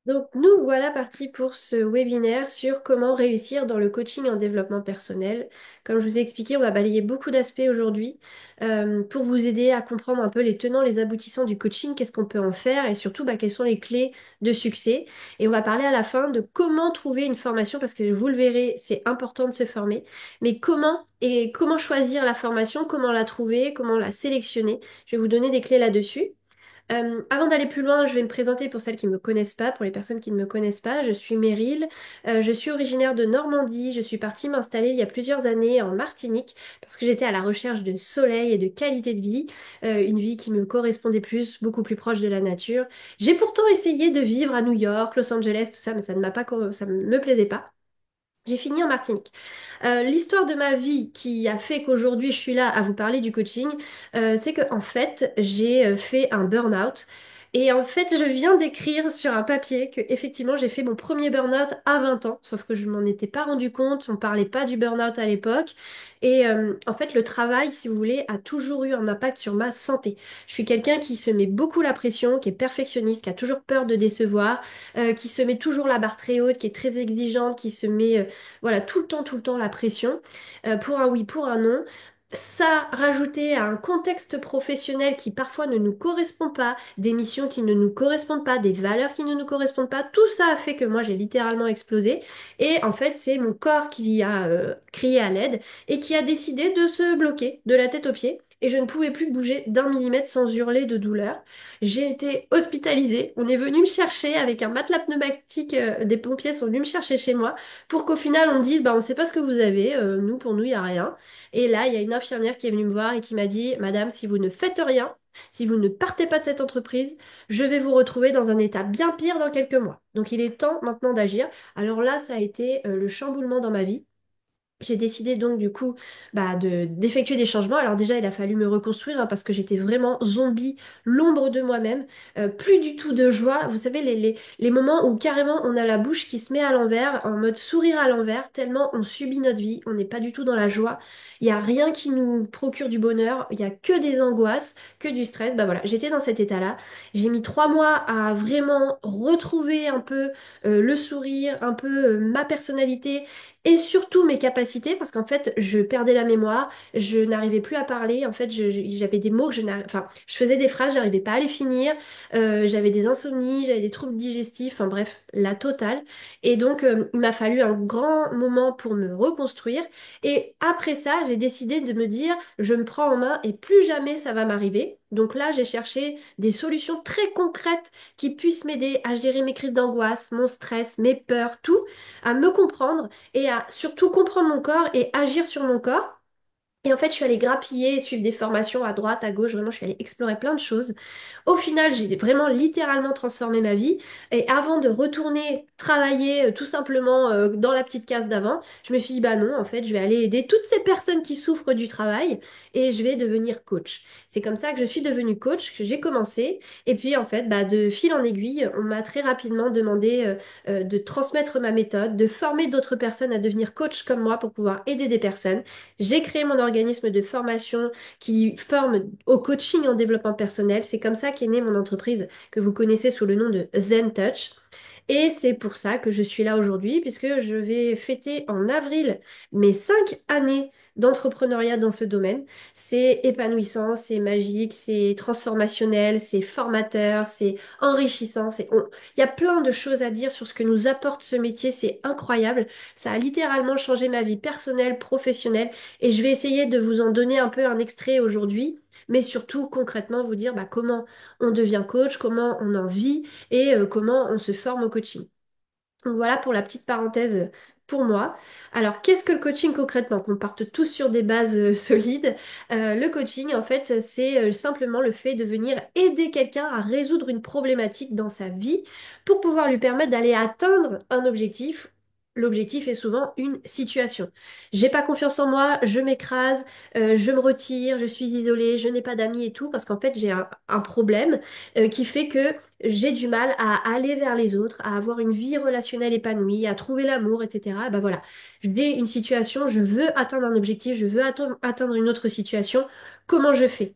Donc nous voilà partis pour ce webinaire sur comment réussir dans le coaching en développement personnel. Comme je vous ai expliqué, on va balayer beaucoup d'aspects aujourd'hui pour vous aider à comprendre un peu les tenants, les aboutissants du coaching, qu'est-ce qu'on peut en faire et surtout quelles sont les clés de succès. Et on va parler à la fin de comment trouver une formation parce que vous le verrez, c'est important de se former. Mais comment et comment choisir la formation, comment la trouver, comment la sélectionner. Je vais vous donner des clés là-dessus. Avant d'aller plus loin, je vais me présenter pour celles qui ne me connaissent pas, pour les personnes qui ne me connaissent pas. Je suis Meryl, je suis originaire de Normandie. Je suis partie m'installer il y a plusieurs années en Martinique parce que j'étais à la recherche de soleil et de qualité de vie, une vie qui me correspondait plus, beaucoup plus proche de la nature. J'ai pourtant essayé de vivre à New York, Los Angeles, tout ça, mais ça ne m'a pas, ça ne me plaisait pas. J'ai fini en Martinique. L'histoire de ma vie qui a fait qu'aujourd'hui je suis là à vous parler du coaching, c'est que en fait j'ai fait un burn-out. Et en fait, je viens d'écrire sur un papier que effectivement j'ai fait mon premier burn-out à 20 ans, sauf que je m'en étais pas rendu compte, on parlait pas du burn-out à l'époque. Et en fait, le travail, si vous voulez, a toujours eu un impact sur ma santé. Je suis quelqu'un qui se met beaucoup la pression, qui est perfectionniste, qui a toujours peur de décevoir, qui se met toujours la barre très haute, qui est très exigeante, qui se met voilà, tout le temps la pression, pour un oui, pour un non. Ça, rajouté à un contexte professionnel qui parfois ne nous correspond pas, des missions qui ne nous correspondent pas, des valeurs qui ne nous correspondent pas, tout ça a fait que moi j'ai littéralement explosé. Et en fait, c'est mon corps qui a crié à l'aide et qui a décidé de se bloquer de la tête aux pieds. Et je ne pouvais plus bouger d'un millimètre sans hurler de douleur. J'ai été hospitalisée. On est venu me chercher avec un matelas pneumatique. Des pompiers sont venus me chercher chez moi pour qu'au final on me dise, on ne sait pas ce que vous avez, nous, pour nous, il n'y a rien. Et là, il y a une infirmière qui est venue me voir et qui m'a dit, Madame, si vous ne faites rien, si vous ne partez pas de cette entreprise, je vais vous retrouver dans un état bien pire dans quelques mois. Donc il est temps maintenant d'agir. Alors là, ça a été le chamboulement dans ma vie. J'ai décidé donc du coup d'effectuer des changements. Alors déjà, il a fallu me reconstruire parce que j'étais vraiment zombie, l'ombre de moi-même, plus du tout de joie. Vous savez, les moments où carrément on a la bouche qui se met à l'envers, en mode sourire à l'envers, tellement on subit notre vie, on n'est pas du tout dans la joie. Il n'y a rien qui nous procure du bonheur, il n'y a que des angoisses, que du stress. Bah voilà, j'étais dans cet état-là. J'ai mis 3 mois à vraiment retrouver un peu le sourire, un peu ma personnalité et surtout mes capacités, parce qu'en fait, je perdais la mémoire, je n'arrivais plus à parler, en fait, j'avais des mots que je n'arrivais, enfin, je faisais des phrases, j'arrivais pas à les finir, j'avais des insomnies, j'avais des troubles digestifs, enfin bref, la totale. Et donc, il m'a fallu un grand moment pour me reconstruire. Et après ça, j'ai décidé de me dire, je me prends en main et plus jamais ça va m'arriver. Donc là, j'ai cherché des solutions très concrètes qui puissent m'aider à gérer mes crises d'angoisse, mon stress, mes peurs, tout, à me comprendre et à surtout comprendre mon corps et agir sur mon corps. Et en fait, je suis allée grappiller, suivre des formations à droite, à gauche, vraiment, je suis allée explorer plein de choses. Au final, j'ai vraiment littéralement transformé ma vie. Et avant de retourner travailler tout simplement dans la petite case d'avant, je me suis dit, bah non, en fait, je vais aller aider toutes ces personnes qui souffrent du travail et je vais devenir coach. C'est comme ça que je suis devenue coach, que j'ai commencé. Et puis, en fait, de fil en aiguille, on m'a très rapidement demandé de transmettre ma méthode, de former d'autres personnes à devenir coach comme moi pour pouvoir aider des personnes. J'ai créé mon organisme de formation qui forme au coaching en développement personnel. C'est comme ça qu'est née mon entreprise que vous connaissez sous le nom de Zen Touch. Et c'est pour ça que je suis là aujourd'hui, puisque je vais fêter en avril mes 5 années d'entrepreneuriat dans ce domaine. C'est épanouissant, c'est magique, c'est transformationnel, c'est formateur, c'est enrichissant. Il y a plein de choses à dire sur ce que nous apporte ce métier, c'est incroyable. Ça a littéralement changé ma vie personnelle, professionnelle, et je vais essayer de vous en donner un peu un extrait aujourd'hui. Mais surtout concrètement vous dire comment on devient coach, comment on en vit, et comment on se forme au coaching. Donc voilà pour la petite parenthèse pour moi. Alors, qu'est-ce que le coaching concrètement? Qu'on parte tous sur des bases solides. Le coaching, en fait, c'est simplement le fait de venir aider quelqu'un à résoudre une problématique dans sa vie pour pouvoir lui permettre d'aller atteindre un objectif. L'objectif est souvent une situation. J'ai pas confiance en moi, je m'écrase, je me retire, je suis isolée, je n'ai pas d'amis et tout, parce qu'en fait j'ai un problème qui fait que j'ai du mal à aller vers les autres, à avoir une vie relationnelle épanouie, à trouver l'amour, etc. Ben voilà, j'ai une situation, je veux atteindre un objectif, je veux atteindre une autre situation. Comment je fais?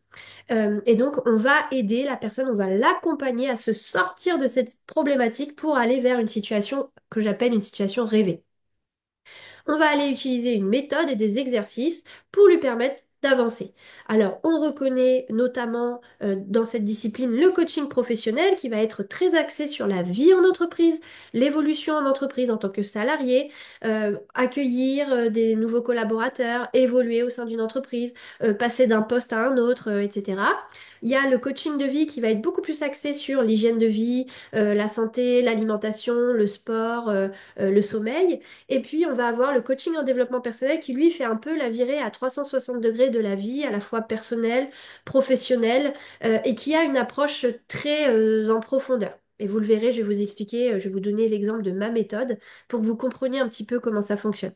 Et donc, on va aider la personne, on va l'accompagner à se sortir de cette problématique pour aller vers une situation que j'appelle une situation rêvée. On va aller utiliser une méthode et des exercices pour lui permettre d'avancer. Alors, on reconnaît notamment dans cette discipline le coaching professionnel qui va être très axé sur la vie en entreprise, l'évolution en entreprise en tant que salarié, accueillir des nouveaux collaborateurs, évoluer au sein d'une entreprise, passer d'un poste à un autre, etc. Il y a le coaching de vie qui va être beaucoup plus axé sur l'hygiène de vie, la santé, l'alimentation, le sport, le sommeil. Et puis, on va avoir le coaching en développement personnel qui, lui, fait un peu la virée à 360 degrés de la vie, à la fois personnelle, professionnelle, et qui a une approche très en profondeur. Et vous le verrez, je vais vous expliquer, je vais vous donner l'exemple de ma méthode pour que vous compreniez un petit peu comment ça fonctionne.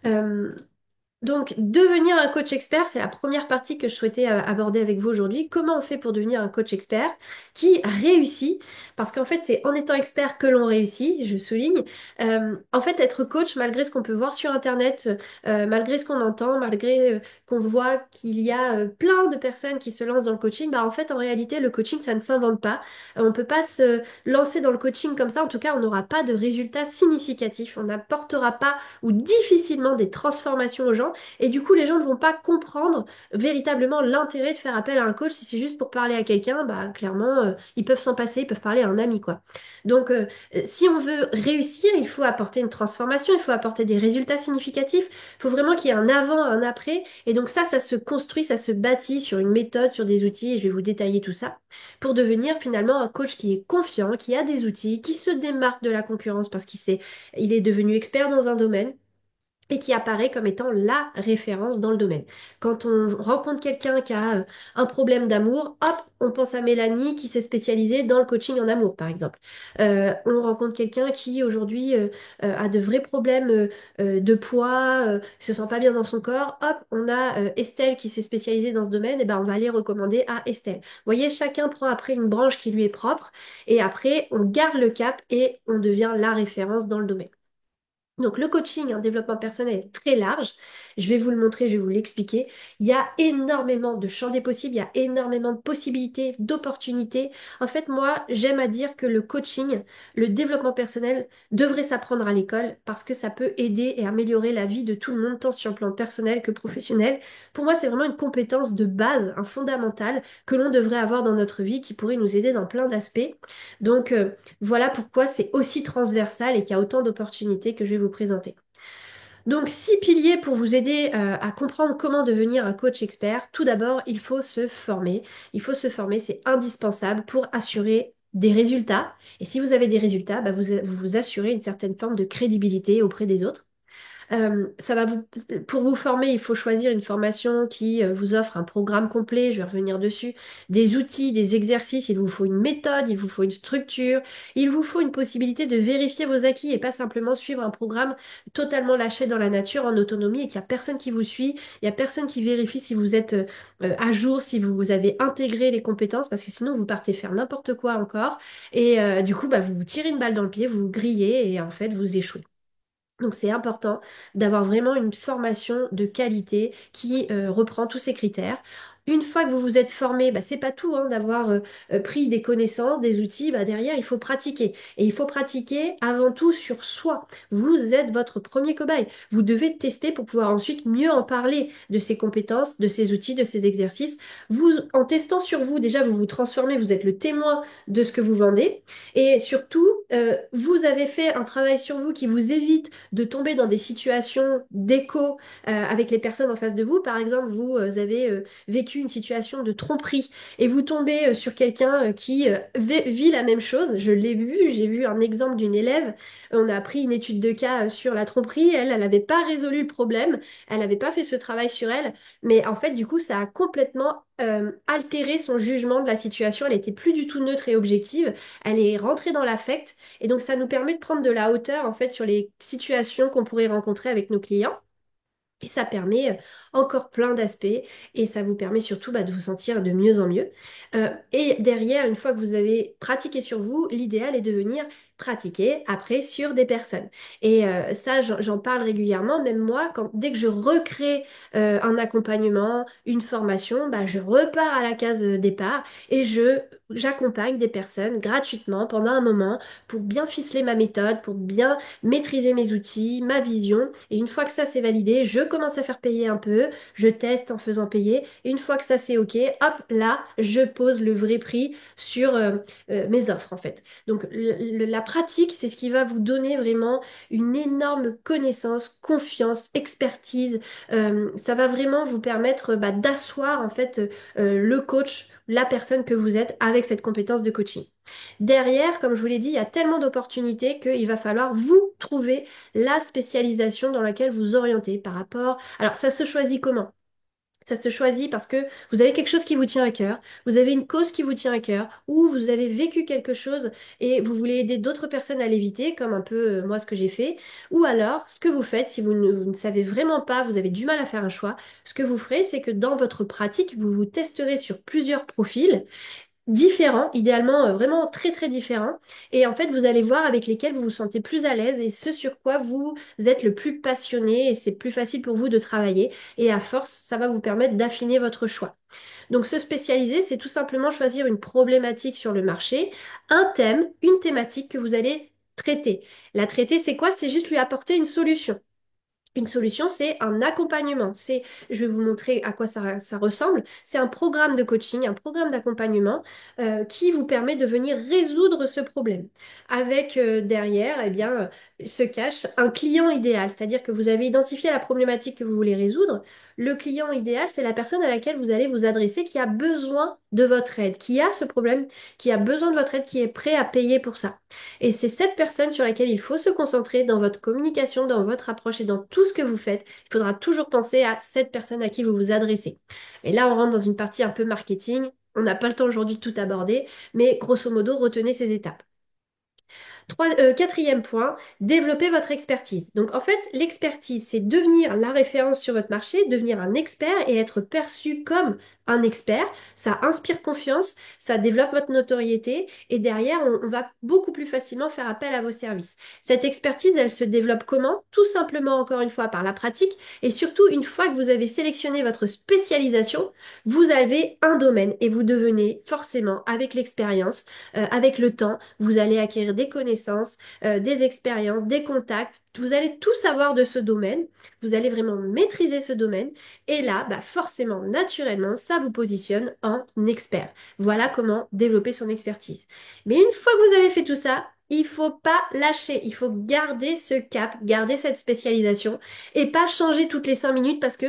Euh, donc, devenir un coach expert, c'est la première partie que je souhaitais aborder avec vous aujourd'hui. Comment on fait pour devenir un coach expert qui réussit? Parce qu'en fait, c'est en étant expert que l'on réussit, je souligne. En fait, être coach, malgré ce qu'on peut voir sur Internet, malgré ce qu'on entend, malgré qu'on voit qu'il y a plein de personnes qui se lancent dans le coaching, bah en fait, en réalité, le coaching, ça ne s'invente pas. On ne peut pas se lancer dans le coaching comme ça. En tout cas, on n'aura pas de résultats significatifs. On n'apportera pas ou difficilement des transformations aux gens. Et du coup, les gens ne vont pas comprendre véritablement l'intérêt de faire appel à un coach. Si c'est juste pour parler à quelqu'un, bah clairement, ils peuvent s'en passer, ils peuvent parler à un ami, quoi. Donc, si on veut réussir, il faut apporter une transformation, il faut apporter des résultats significatifs. Il faut vraiment qu'il y ait un avant, un après. Et donc ça se construit, ça se bâtit sur une méthode, sur des outils, et je vais vous détailler tout ça, pour devenir finalement un coach qui est confiant, qui a des outils, qui se démarque de la concurrence parce il est devenu expert dans un domaine et qui apparaît comme étant la référence dans le domaine. Quand on rencontre quelqu'un qui a un problème d'amour, hop, on pense à Mélanie qui s'est spécialisée dans le coaching en amour, par exemple. On rencontre quelqu'un qui aujourd'hui a de vrais problèmes de poids, se sent pas bien dans son corps, hop, on a Estelle qui s'est spécialisée dans ce domaine, et ben on va aller recommander à Estelle. Vous voyez, chacun prend après une branche qui lui est propre, et après on garde le cap et on devient la référence dans le domaine. Donc le coaching en développement personnel est très large. Je vais vous le montrer, je vais vous l'expliquer. Il y a énormément de champs des possibles, il y a énormément de possibilités, d'opportunités. En fait, moi, j'aime à dire que le coaching, le développement personnel devrait s'apprendre à l'école parce que ça peut aider et améliorer la vie de tout le monde, tant sur le plan personnel que professionnel. Pour moi, c'est vraiment une compétence de base, un fondamental que l'on devrait avoir dans notre vie qui pourrait nous aider dans plein d'aspects. Donc, voilà pourquoi c'est aussi transversal et qu'il y a autant d'opportunités que je vais vous présenter. Donc, 6 piliers pour vous aider à comprendre comment devenir un coach expert. Tout d'abord, il faut se former. Il faut se former, c'est indispensable pour assurer des résultats. Et si vous avez des résultats, bah, vous assurez une certaine forme de crédibilité auprès des autres. Pour vous former, il faut choisir une formation qui vous offre un programme complet, je vais revenir dessus, des outils, des exercices, il vous faut une méthode, il vous faut une structure, il vous faut une possibilité de vérifier vos acquis et pas simplement suivre un programme totalement lâché dans la nature en autonomie et qu'il n'y a personne qui vous suit, il n'y a personne qui vérifie si vous êtes à jour, si vous avez intégré les compétences, parce que sinon vous partez faire n'importe quoi encore et du coup bah, vous vous tirez une balle dans le pied, vous vous grillez et en fait vous échouez. Donc c'est important d'avoir vraiment une formation de qualité qui reprend tous ces critères. Une fois que vous vous êtes formé, bah, c'est pas tout hein, d'avoir pris des connaissances, des outils, bah, derrière il faut pratiquer. Et il faut pratiquer avant tout sur soi. Vous êtes votre premier cobaye. Vous devez tester pour pouvoir ensuite mieux en parler de ces compétences, de ces outils, de ces exercices. Vous, en testant sur vous, déjà vous vous transformez, vous êtes le témoin de ce que vous vendez. Et surtout, vous avez fait un travail sur vous qui vous évite de tomber dans des situations d'écho avec les personnes en face de vous. Par exemple, vous avez vécu une situation de tromperie et vous tombez sur quelqu'un qui vit la même chose. Je l'ai vu, j'ai vu un exemple d'une élève. On a pris une étude de cas sur la tromperie. Elle n'avait pas résolu le problème. Elle n'avait pas fait ce travail sur elle. Mais en fait, du coup, ça a complètement altéré son jugement de la situation. Elle était plus du tout neutre et objective. Elle est rentrée dans l'affect. Et donc, ça nous permet de prendre de la hauteur, en fait, sur les situations qu'on pourrait rencontrer avec nos clients. Et ça permet encore plein d'aspects et ça vous permet surtout de vous sentir de mieux en mieux. Et derrière, une fois que vous avez pratiqué sur vous, l'idéal est de venir pratiquer après sur des personnes. Et ça, j'en parle régulièrement, même moi, dès que je recrée un accompagnement, une formation, je repars à la case départ et j'accompagne des personnes gratuitement pendant un moment pour bien ficeler ma méthode, pour bien maîtriser mes outils, ma vision. Et une fois que ça c'est validé, je commence à faire payer un peu, je teste en faisant payer. Et une fois que ça c'est OK, hop, là, je pose le vrai prix sur mes offres en fait. Donc la pratique, c'est ce qui va vous donner vraiment une énorme connaissance, confiance, expertise. Ça va vraiment vous permettre d'asseoir en fait le coach, la personne que vous êtes avec cette compétence de coaching. Derrière, comme je vous l'ai dit, il y a tellement d'opportunités qu'il va falloir vous trouver la spécialisation dans laquelle vous orientez par rapport. Alors, ça se choisit comment? Ça se choisit parce que vous avez quelque chose qui vous tient à cœur, vous avez une cause qui vous tient à cœur, ou vous avez vécu quelque chose et vous voulez aider d'autres personnes à l'éviter, comme un peu moi ce que j'ai fait. Ou alors, ce que vous faites, si vous ne savez vraiment pas, vous avez du mal à faire un choix, ce que vous ferez, c'est que dans votre pratique, vous vous testerez sur plusieurs profils différents, idéalement vraiment très très différents. Et en fait, vous allez voir avec lesquels vous vous sentez plus à l'aise et ce sur quoi vous êtes le plus passionné et c'est plus facile pour vous de travailler. Et à force, ça va vous permettre d'affiner votre choix. Donc se spécialiser, c'est tout simplement choisir une problématique sur le marché, un thème, une thématique que vous allez traiter. La traiter, c'est quoi? C'est juste lui apporter une solution. Une solution, c'est un accompagnement. Je vais vous montrer à quoi ça ressemble. C'est un programme de coaching, un programme d'accompagnement qui vous permet de venir résoudre ce problème. Avec derrière, eh bien, se cache un client idéal, c'est-à-dire que vous avez identifié la problématique que vous voulez résoudre. Le client idéal, c'est la personne à laquelle vous allez vous adresser qui a besoin de votre aide, qui a ce problème, qui a besoin de votre aide, qui est prêt à payer pour ça. Et c'est cette personne sur laquelle il faut se concentrer dans votre communication, dans votre approche et dans tout ce que vous faites. Il faudra toujours penser à cette personne à qui vous vous adressez. Et là, on rentre dans une partie un peu marketing. On n'a pas le temps aujourd'hui de tout aborder, mais grosso modo, retenez ces étapes. Quatrième point, développer votre expertise. Donc en fait, l'expertise, c'est devenir la référence sur votre marché, devenir un expert et être perçu comme un expert. Ça inspire confiance, ça développe votre notoriété et derrière, on va beaucoup plus facilement faire appel à vos services. Cette expertise, elle se développe comment? Tout simplement, encore une fois, par la pratique et surtout, une fois que vous avez sélectionné votre spécialisation, vous avez un domaine et vous devenez forcément, avec l'expérience, avec le temps, vous allez acquérir des connaissances, des expériences, des contacts. Vous allez tout savoir de ce domaine. Vous allez vraiment maîtriser ce domaine. Et là, forcément, naturellement, ça vous positionne en expert. Voilà comment développer son expertise. Mais une fois que vous avez fait tout ça, il faut pas lâcher, il faut garder ce cap, garder cette spécialisation et pas changer toutes les 5 minutes parce que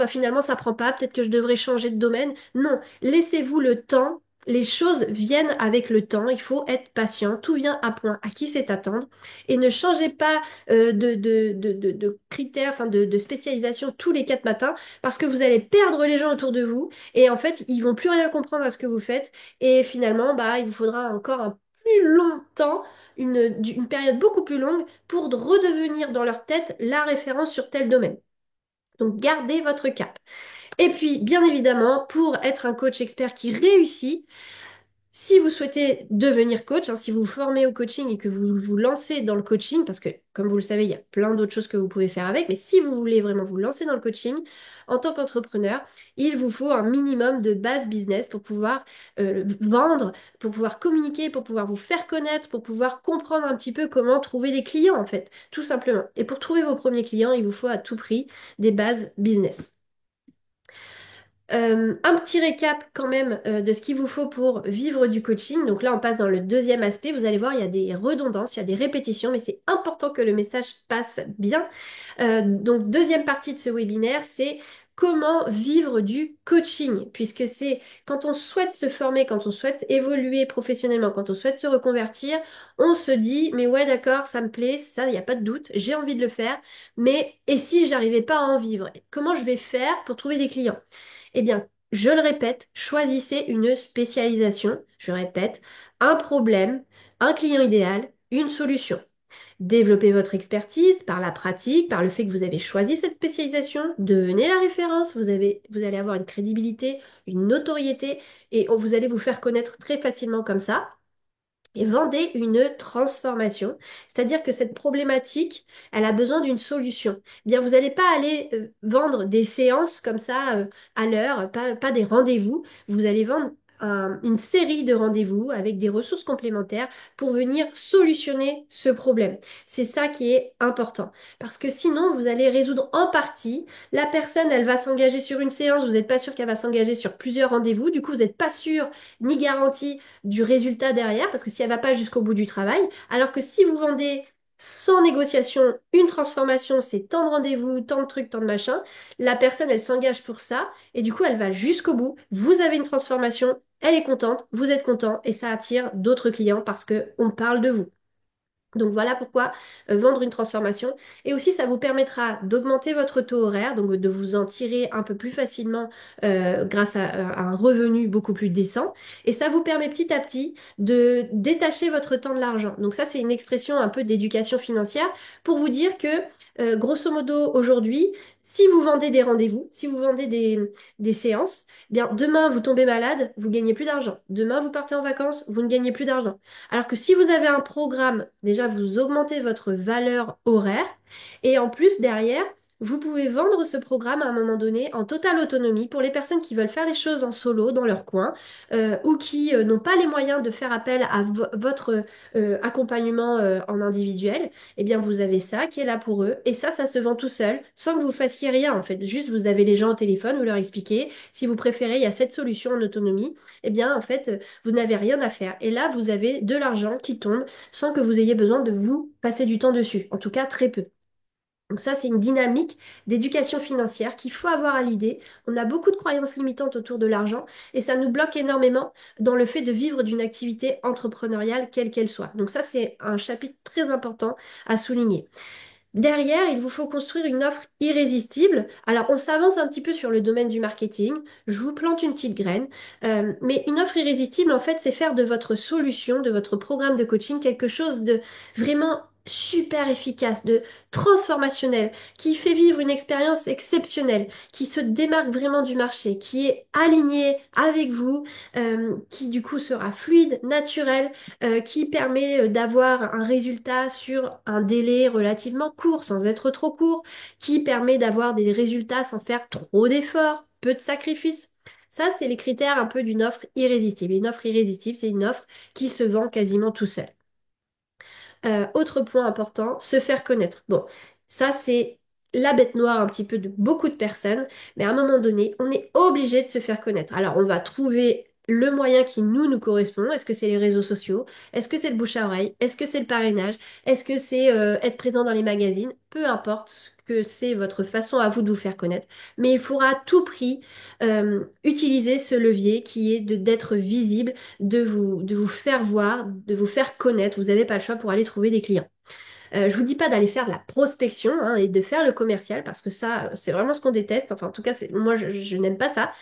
finalement ça prend pas, peut-être que je devrais changer de domaine. Non, laissez-vous le temps, les choses viennent avec le temps, il faut être patient, tout vient à point, à qui c'est attendre, et ne changez pas de critères, enfin de spécialisation tous les 4 matins, parce que vous allez perdre les gens autour de vous, et en fait, ils vont plus rien comprendre à ce que vous faites, et finalement, il vous faudra encore un plus long temps, une période beaucoup plus longue, pour redevenir dans leur tête la référence sur tel domaine. Donc, gardez votre cap. Et puis, bien évidemment, pour être un coach expert qui réussit, si vous souhaitez devenir coach, si vous vous formez au coaching et que vous vous lancez dans le coaching, parce que comme vous le savez, il y a plein d'autres choses que vous pouvez faire avec, mais si vous voulez vraiment vous lancer dans le coaching, en tant qu'entrepreneur, il vous faut un minimum de base business pour pouvoir vendre, pour pouvoir communiquer, pour pouvoir vous faire connaître, pour pouvoir comprendre un petit peu comment trouver des clients en fait, tout simplement. Et pour trouver vos premiers clients, il vous faut à tout prix des bases business. Un petit récap quand même de ce qu'il vous faut pour vivre du coaching. Donc là, on passe dans le deuxième aspect. Vous allez voir, il y a des redondances, il y a des répétitions, mais c'est important que le message passe bien. Donc deuxième partie de ce webinaire, c'est comment vivre du coaching, puisque c'est quand on souhaite se former, quand on souhaite évoluer professionnellement, quand on souhaite se reconvertir, on se dit, mais ouais, d'accord, ça me plaît, ça, il n'y a pas de doute, j'ai envie de le faire, mais et si j'arrivais pas à en vivre? Comment je vais faire pour trouver des clients? Eh bien, je le répète, choisissez une spécialisation. Je répète, un problème, un client idéal, une solution. Développez votre expertise par la pratique, par le fait que vous avez choisi cette spécialisation, devenez la référence, vous allez avoir une crédibilité, une notoriété et vous allez vous faire connaître très facilement comme ça. Et vendez une transformation, c'est-à-dire que cette problématique, elle a besoin d'une solution. Eh bien, vous n'allez pas aller vendre des séances comme ça à l'heure, pas des rendez-vous. Vous allez vendre une série de rendez-vous avec des ressources complémentaires pour venir solutionner ce problème. C'est ça qui est important. Parce que sinon, vous allez résoudre en partie. La personne, elle va s'engager sur une séance, vous n'êtes pas sûr qu'elle va s'engager sur plusieurs rendez-vous. Du coup, vous n'êtes pas sûr ni garanti du résultat derrière, parce que si elle va pas jusqu'au bout du travail, alors que si vous vendez sans négociation une transformation, c'est tant de rendez-vous, tant de trucs, tant de machins, la personne, elle s'engage pour ça, et du coup, elle va jusqu'au bout. Vous avez une transformation, elle est contente, vous êtes content, et ça attire d'autres clients parce que on parle de vous. Donc voilà pourquoi vendre une transformation. Et aussi, ça vous permettra d'augmenter votre taux horaire, donc de vous en tirer un peu plus facilement grâce à un revenu beaucoup plus décent. Et ça vous permet petit à petit de détacher votre temps de l'argent. Donc ça, c'est une expression un peu d'éducation financière pour vous dire que, grosso modo, aujourd'hui, si vous vendez des rendez-vous, si vous vendez des séances, eh bien demain, vous tombez malade, vous gagnez plus d'argent. Demain, vous partez en vacances, vous ne gagnez plus d'argent. Alors que si vous avez un programme, déjà vous augmentez votre valeur horaire et en plus derrière, vous pouvez vendre ce programme à un moment donné en totale autonomie pour les personnes qui veulent faire les choses en solo dans leur coin ou qui n'ont pas les moyens de faire appel à votre accompagnement en individuel. Eh bien, vous avez ça qui est là pour eux et ça se vend tout seul sans que vous fassiez rien en fait. Juste, vous avez les gens au téléphone, vous leur expliquez. Si vous préférez, il y a cette solution en autonomie. Eh bien, en fait, vous n'avez rien à faire. Et là, vous avez de l'argent qui tombe sans que vous ayez besoin de vous passer du temps dessus. En tout cas, très peu. Donc ça, c'est une dynamique d'éducation financière qu'il faut avoir à l'idée. On a beaucoup de croyances limitantes autour de l'argent et ça nous bloque énormément dans le fait de vivre d'une activité entrepreneuriale, quelle qu'elle soit. Donc ça, c'est un chapitre très important à souligner. Derrière, il vous faut construire une offre irrésistible. Alors, on s'avance un petit peu sur le domaine du marketing. Je vous plante une petite graine. Mais une offre irrésistible, en fait, c'est faire de votre solution, de votre programme de coaching, quelque chose de vraiment super efficace, de transformationnel, qui fait vivre une expérience exceptionnelle, qui se démarque vraiment du marché, qui est aligné avec vous, qui du coup sera fluide, naturel qui permet d'avoir un résultat sur un délai relativement court, sans être trop court, qui permet d'avoir des résultats sans faire trop d'efforts, peu de sacrifices. Ça, c'est les critères un peu d'une offre irrésistible. Une offre irrésistible, c'est une offre qui se vend quasiment tout seul. Autre point important, se faire connaître. Bon, ça c'est la bête noire un petit peu de beaucoup de personnes, mais à un moment donné, on est obligé de se faire connaître. Alors, on va trouver le moyen qui nous correspond. Est-ce que c'est les réseaux sociaux? Est-ce que c'est le bouche à oreille? Est-ce que c'est le parrainage? Est-ce que c'est être présent dans les magazines? Peu importe ce que c'est votre façon à vous de vous faire connaître, mais il faudra à tout prix utiliser ce levier qui est d'être visible de vous faire voir, de vous faire connaître. Vous n'avez pas le choix pour aller trouver des clients. Je vous dis pas d'aller faire la prospection hein, et de faire le commercial parce que ça, c'est vraiment ce qu'on déteste. Enfin, en tout cas, moi, je n'aime pas ça.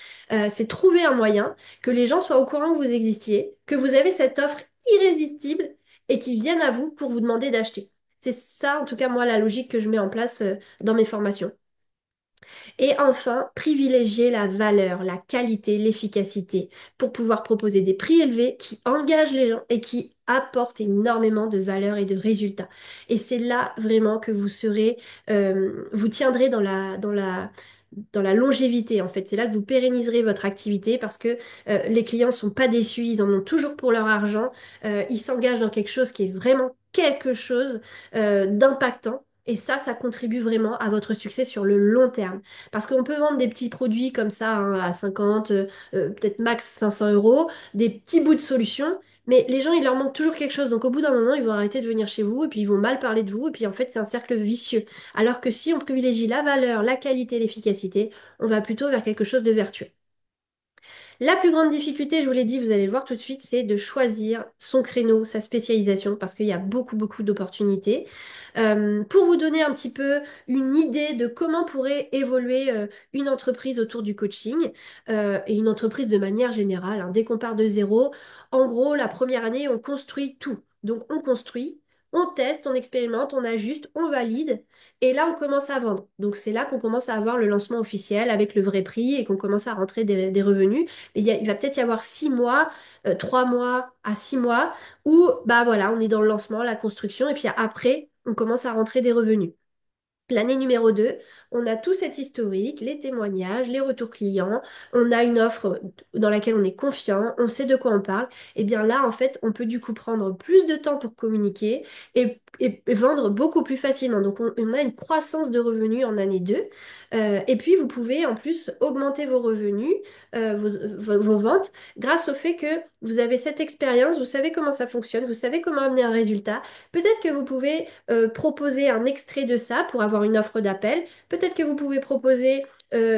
C'est trouver un moyen que les gens soient au courant que vous existiez, que vous avez cette offre irrésistible et qu'ils viennent à vous pour vous demander d'acheter. C'est ça, en tout cas, moi, la logique que je mets en place dans mes formations. Et enfin, privilégier la valeur, la qualité, l'efficacité pour pouvoir proposer des prix élevés qui engagent les gens et qui apportent énormément de valeur et de résultats. Et c'est là vraiment que vous serez, vous tiendrez dans la longévité en fait. C'est là que vous pérenniserez votre activité parce que les clients sont pas déçus, ils en ont toujours pour leur argent, ils s'engagent dans quelque chose qui est vraiment quelque chose d'impactant. Et ça contribue vraiment à votre succès sur le long terme. Parce qu'on peut vendre des petits produits comme ça hein, à 50, peut-être max 500 euros, des petits bouts de solutions, mais les gens, il leur manque toujours quelque chose. Donc au bout d'un moment, ils vont arrêter de venir chez vous et puis ils vont mal parler de vous. Et puis en fait, c'est un cercle vicieux. Alors que si on privilégie la valeur, la qualité, l'efficacité, on va plutôt vers quelque chose de vertueux. La plus grande difficulté, je vous l'ai dit, vous allez le voir tout de suite, c'est de choisir son créneau, sa spécialisation, parce qu'il y a beaucoup d'opportunités. Pour vous donner un petit peu une idée de comment pourrait évoluer une entreprise autour du coaching, et une entreprise de manière générale, hein, dès qu'on part de zéro, en gros, la première année, on construit tout. Donc, on construit. on teste, on expérimente, on ajuste, on valide, et là, on commence à vendre. Donc, c'est là qu'on commence à avoir le lancement officiel avec le vrai prix et qu'on commence à rentrer des revenus. Et il va peut-être y avoir 6 mois, 3 mois à 6 mois, où, bah voilà, on est dans le lancement, la construction, et puis après, on commence à rentrer des revenus. L'année numéro 2, on a tout cet historique, les témoignages, les retours clients, on a une offre dans laquelle on est confiant, on sait de quoi on parle. Et bien là, en fait, on peut du coup prendre plus de temps pour communiquer et vendre beaucoup plus facilement. Donc on a une croissance de revenus en année 2. Et puis vous pouvez en plus augmenter vos revenus, vos ventes, grâce au fait que vous avez cette expérience, vous savez comment ça fonctionne, vous savez comment amener un résultat. Peut-être que vous pouvez proposer un extrait de ça pour avoir une offre d'appel. Peut-être que vous pouvez proposer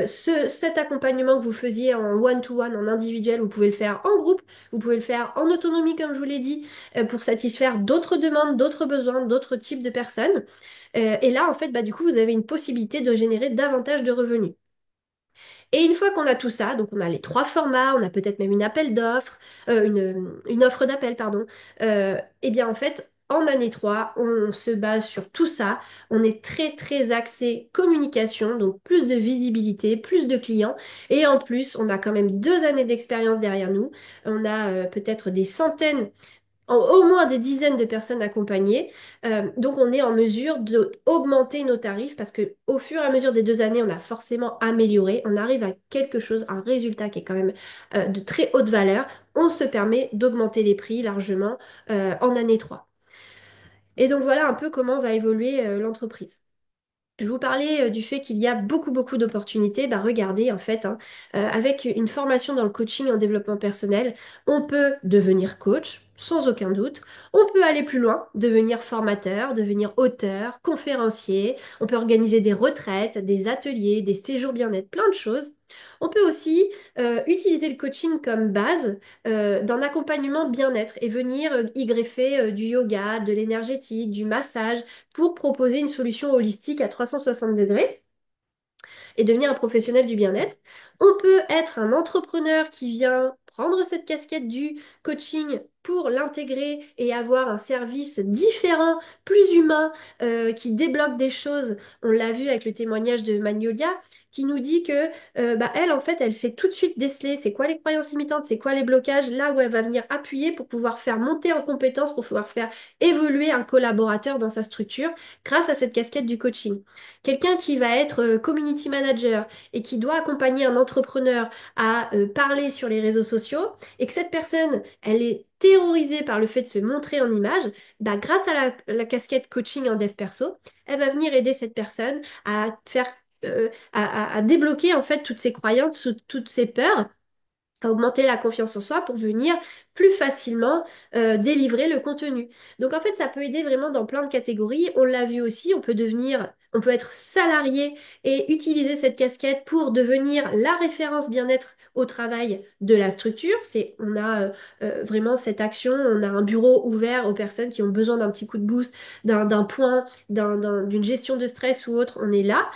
cet accompagnement que vous faisiez en one-to-one, en individuel, vous pouvez le faire en groupe, vous pouvez le faire en autonomie, comme je vous l'ai dit, pour satisfaire d'autres demandes, d'autres besoins, d'autres types de personnes. Et là, en fait, bah, du coup, vous avez une possibilité de générer davantage de revenus. Et une fois qu'on a tout ça, donc on a les 3 formats, on a peut-être même une appel d'offres, une offre d'appel, pardon, et bien en fait, en année 3, on se base sur tout ça. On est très très axé communication, donc plus de visibilité, plus de clients. Et en plus, on a quand même 2 années d'expérience derrière nous. On a peut-être des centaines au moins des dizaines de personnes accompagnées. Donc, on est en mesure d'augmenter nos tarifs parce que au fur et à mesure des 2 années, on a forcément amélioré. On arrive à quelque chose, un résultat qui est quand même de très haute valeur. On se permet d'augmenter les prix largement en année 3. Et donc, voilà un peu comment va évoluer l'entreprise. Je vous parlais du fait qu'il y a beaucoup, beaucoup d'opportunités. Bah, regardez, en fait, hein, avec une formation dans le coaching en développement personnel, on peut devenir coach, sans aucun doute. On peut aller plus loin, devenir formateur, devenir auteur, conférencier. On peut organiser des retraites, des ateliers, des séjours bien-être, plein de choses. On peut aussi utiliser le coaching comme base d'un accompagnement bien-être et venir y greffer du yoga, de l'énergétique, du massage pour proposer une solution holistique à 360 degrés et devenir un professionnel du bien-être. On peut être un entrepreneur qui vient prendre cette casquette du coaching pour l'intégrer et avoir un service différent, plus humain, qui débloque des choses. On l'a vu avec le témoignage de Magnolia, qui nous dit que bah, elle, en fait, elle sait tout de suite déceler c'est quoi les croyances limitantes, c'est quoi les blocages, là où elle va venir appuyer pour pouvoir faire monter en compétence, pour pouvoir faire évoluer un collaborateur dans sa structure grâce à cette casquette du coaching. Quelqu'un qui va être community manager et qui doit accompagner un entrepreneur à parler sur les réseaux sociaux et que cette personne, elle est terrorisée par le fait de se montrer en image, bah, grâce à la casquette coaching en dev perso, elle va venir aider cette personne à faire, à débloquer en fait toutes ses croyances, toutes ses peurs à augmenter la confiance en soi pour venir plus facilement délivrer le contenu. Donc en fait, ça peut aider vraiment dans plein de catégories. On l'a vu aussi, on peut être salarié et utiliser cette casquette pour devenir la référence bien-être au travail de la structure. On a vraiment cette action, on a un bureau ouvert aux personnes qui ont besoin d'un petit coup de boost, d'un point, d'une gestion de stress ou autre. On est là.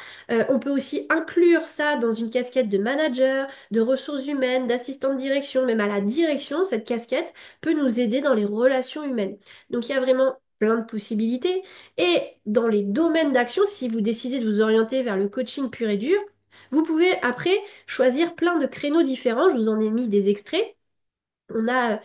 On peut aussi inclure ça dans une casquette de manager de ressources humaines, d'assistant de direction, même à la direction, cette casquette peut nous aider dans les relations humaines. Donc il y a vraiment plein de possibilités. Et dans les domaines d'action, si vous décidez de vous orienter vers le coaching pur et dur, vous pouvez après choisir plein de créneaux différents. Je vous en ai mis des extraits. On a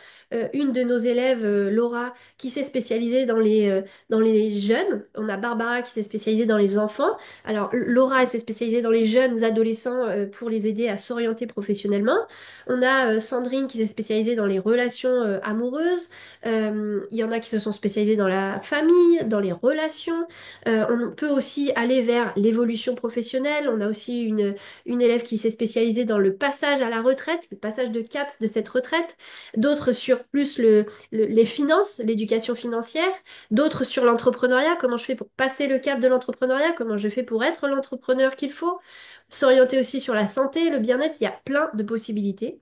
une de nos élèves, Laura, qui s'est spécialisée dans les jeunes. On a Barbara qui s'est spécialisée dans les enfants. Alors, Laura, elle s'est spécialisée dans les jeunes adolescents pour les aider à s'orienter professionnellement. On a Sandrine qui s'est spécialisée dans les relations amoureuses. Il y en a qui se sont spécialisés dans la famille, dans les relations. On peut aussi aller vers l'évolution professionnelle. On a aussi une élève qui s'est spécialisée dans le passage à la retraite, le passage de cap de cette retraite d'autres sur plus les finances, l'éducation financière, d'autres sur l'entrepreneuriat, comment je fais pour passer le cap de l'entrepreneuriat, comment je fais pour être l'entrepreneur qu'il faut, s'orienter aussi sur la santé, le bien-être, il y a plein de possibilités.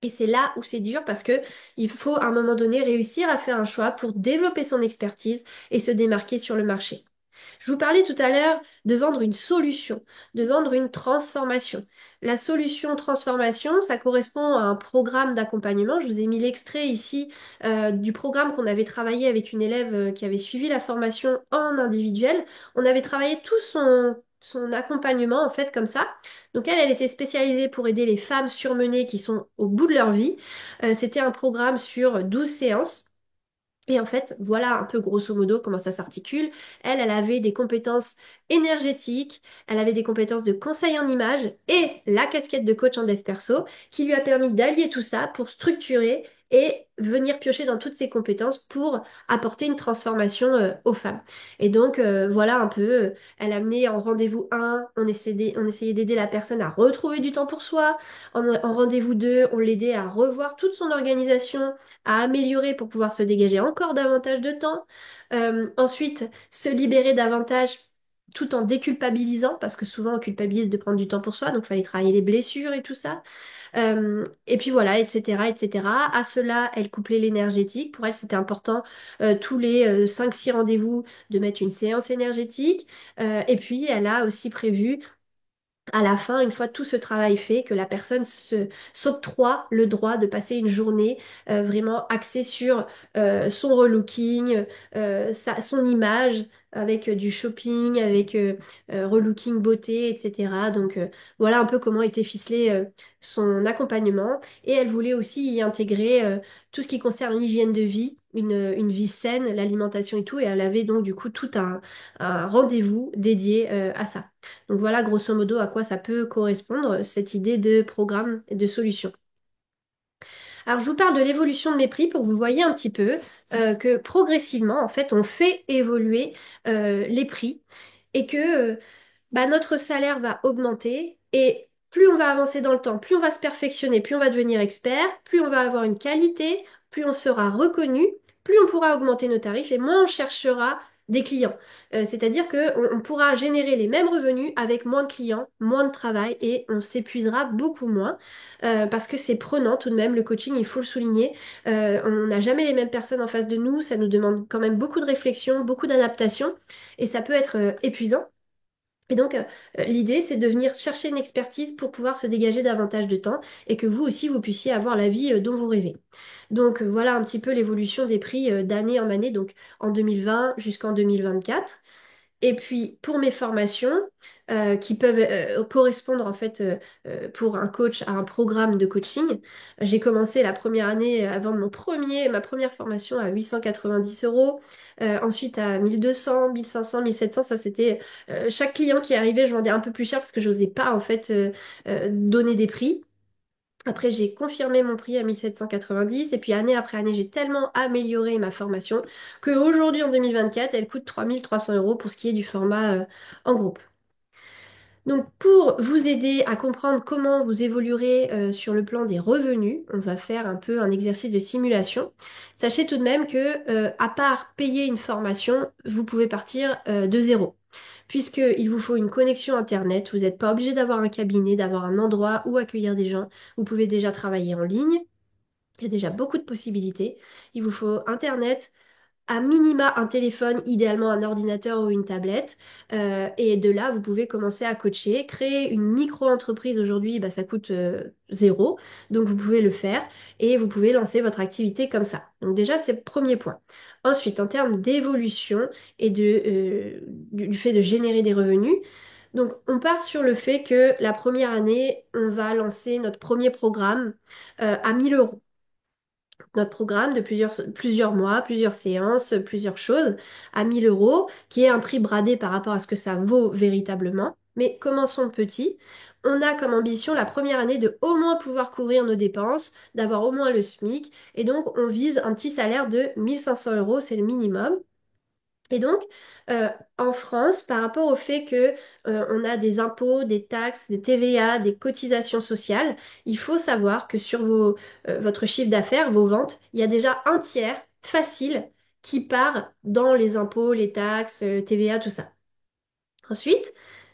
Et c'est là où c'est dur parce que il faut à un moment donné réussir à faire un choix pour développer son expertise et se démarquer sur le marché. Je vous parlais tout à l'heure de vendre une solution, de vendre une transformation. La solution transformation, ça correspond à un programme d'accompagnement. Je vous ai mis l'extrait ici du programme qu'on avait travaillé avec une élève qui avait suivi la formation en individuel. On avait travaillé tout son accompagnement en fait comme ça. Donc elle était spécialisée pour aider les femmes surmenées qui sont au bout de leur vie. C'était un programme sur 12 séances. Et en fait, voilà un peu grosso modo comment ça s'articule. Elle avait des compétences énergétiques, elle avait des compétences de conseil en image et la casquette de coach en dev perso qui lui a permis d'allier tout ça pour structurer et venir piocher dans toutes ses compétences pour apporter une transformation aux femmes. Et donc, voilà un peu, elle a amené en rendez-vous 1, on essayait d'aider la personne à retrouver du temps pour soi. En rendez-vous 2, on l'aidait à revoir toute son organisation à améliorer pour pouvoir se dégager encore davantage de temps. Ensuite, se libérer davantage tout en déculpabilisant, parce que souvent on culpabilise de prendre du temps pour soi, donc il fallait travailler les blessures et tout ça. Et puis voilà, etc., etc. À cela, elle couplait l'énergétique. Pour elle, c'était important tous les 5-6 rendez-vous de mettre une séance énergétique. Et puis, elle a aussi prévu à la fin, une fois tout ce travail fait, que la personne s'octroie le droit de passer une journée vraiment axée sur son relooking, son image, avec du shopping, avec relooking beauté, etc. Donc voilà un peu comment était ficelé son accompagnement. Et elle voulait aussi y intégrer tout ce qui concerne l'hygiène de vie, une vie saine, l'alimentation et tout. Et elle avait donc du coup tout un rendez-vous dédié à ça. Donc voilà grosso modo à quoi ça peut correspondre, cette idée de programme et de solution. Alors je vous parle de l'évolution de mes prix pour que vous voyez un petit peu que progressivement, en fait, on fait évoluer les prix et que bah, notre salaire va augmenter et plus on va avancer dans le temps, plus on va se perfectionner, plus on va devenir expert, plus on va avoir une qualité, plus on sera reconnu, plus on pourra augmenter nos tarifs et moins on cherchera des clients. C'est-à-dire qu'on pourra générer les mêmes revenus avec moins de clients, moins de travail et on s'épuisera beaucoup moins parce que c'est prenant tout de même, le coaching, il faut le souligner. On n'a jamais les mêmes personnes en face de nous, ça nous demande quand même beaucoup de réflexion, beaucoup d'adaptation et ça peut être épuisant. Et donc, l'idée, c'est de venir chercher une expertise pour pouvoir se dégager davantage de temps et que vous aussi, vous puissiez avoir la vie dont vous rêvez. Donc, voilà un petit peu l'évolution des prix d'année en année, donc en 2020 jusqu'en 2024. Et puis pour mes formations qui peuvent correspondre en fait pour un coach à un programme de coaching, j'ai commencé la première année à vendre ma première formation à 890 euros, ensuite à 1200, 1500, 1700, ça c'était chaque client qui arrivait, je vendais un peu plus cher parce que j'osais pas en fait donner des prix. Après, j'ai confirmé mon prix à 1790 et puis année après année, j'ai tellement amélioré ma formation qu'aujourd'hui, en 2024, elle coûte 3300 euros pour ce qui est du format en groupe. Donc, pour vous aider à comprendre comment vous évoluerez sur le plan des revenus, on va faire un peu un exercice de simulation. Sachez tout de même que, à part payer une formation, vous pouvez partir de zéro. Puisqu'il vous faut une connexion Internet, vous n'êtes pas obligé d'avoir un cabinet, d'avoir un endroit où accueillir des gens. Vous pouvez déjà travailler en ligne. Il y a déjà beaucoup de possibilités. Il vous faut Internet, à minima un téléphone, idéalement un ordinateur ou une tablette. Et de là, vous pouvez commencer à coacher. Créer une micro-entreprise aujourd'hui, bah, ça coûte zéro. Donc vous pouvez le faire et vous pouvez lancer votre activité comme ça. Donc déjà, c'est le premier point. Ensuite, en termes d'évolution et du fait de générer des revenus, donc on part sur le fait que la première année, on va lancer notre premier programme à 1000 euros notre programme de plusieurs mois, plusieurs séances, plusieurs choses à 1000 euros, qui est un prix bradé par rapport à ce que ça vaut véritablement. Mais commençons petit. On a comme ambition la première année de au moins pouvoir couvrir nos dépenses, d'avoir au moins le SMIC. Et donc, on vise un petit salaire de 1500 euros, c'est le minimum. Et donc, euh, en France, par rapport au fait que on a des impôts, des taxes, des TVA, des cotisations sociales, il faut savoir que sur votre chiffre d'affaires, vos ventes, il y a déjà un tiers facile qui part dans les impôts, les taxes, TVA, tout ça. Ensuite,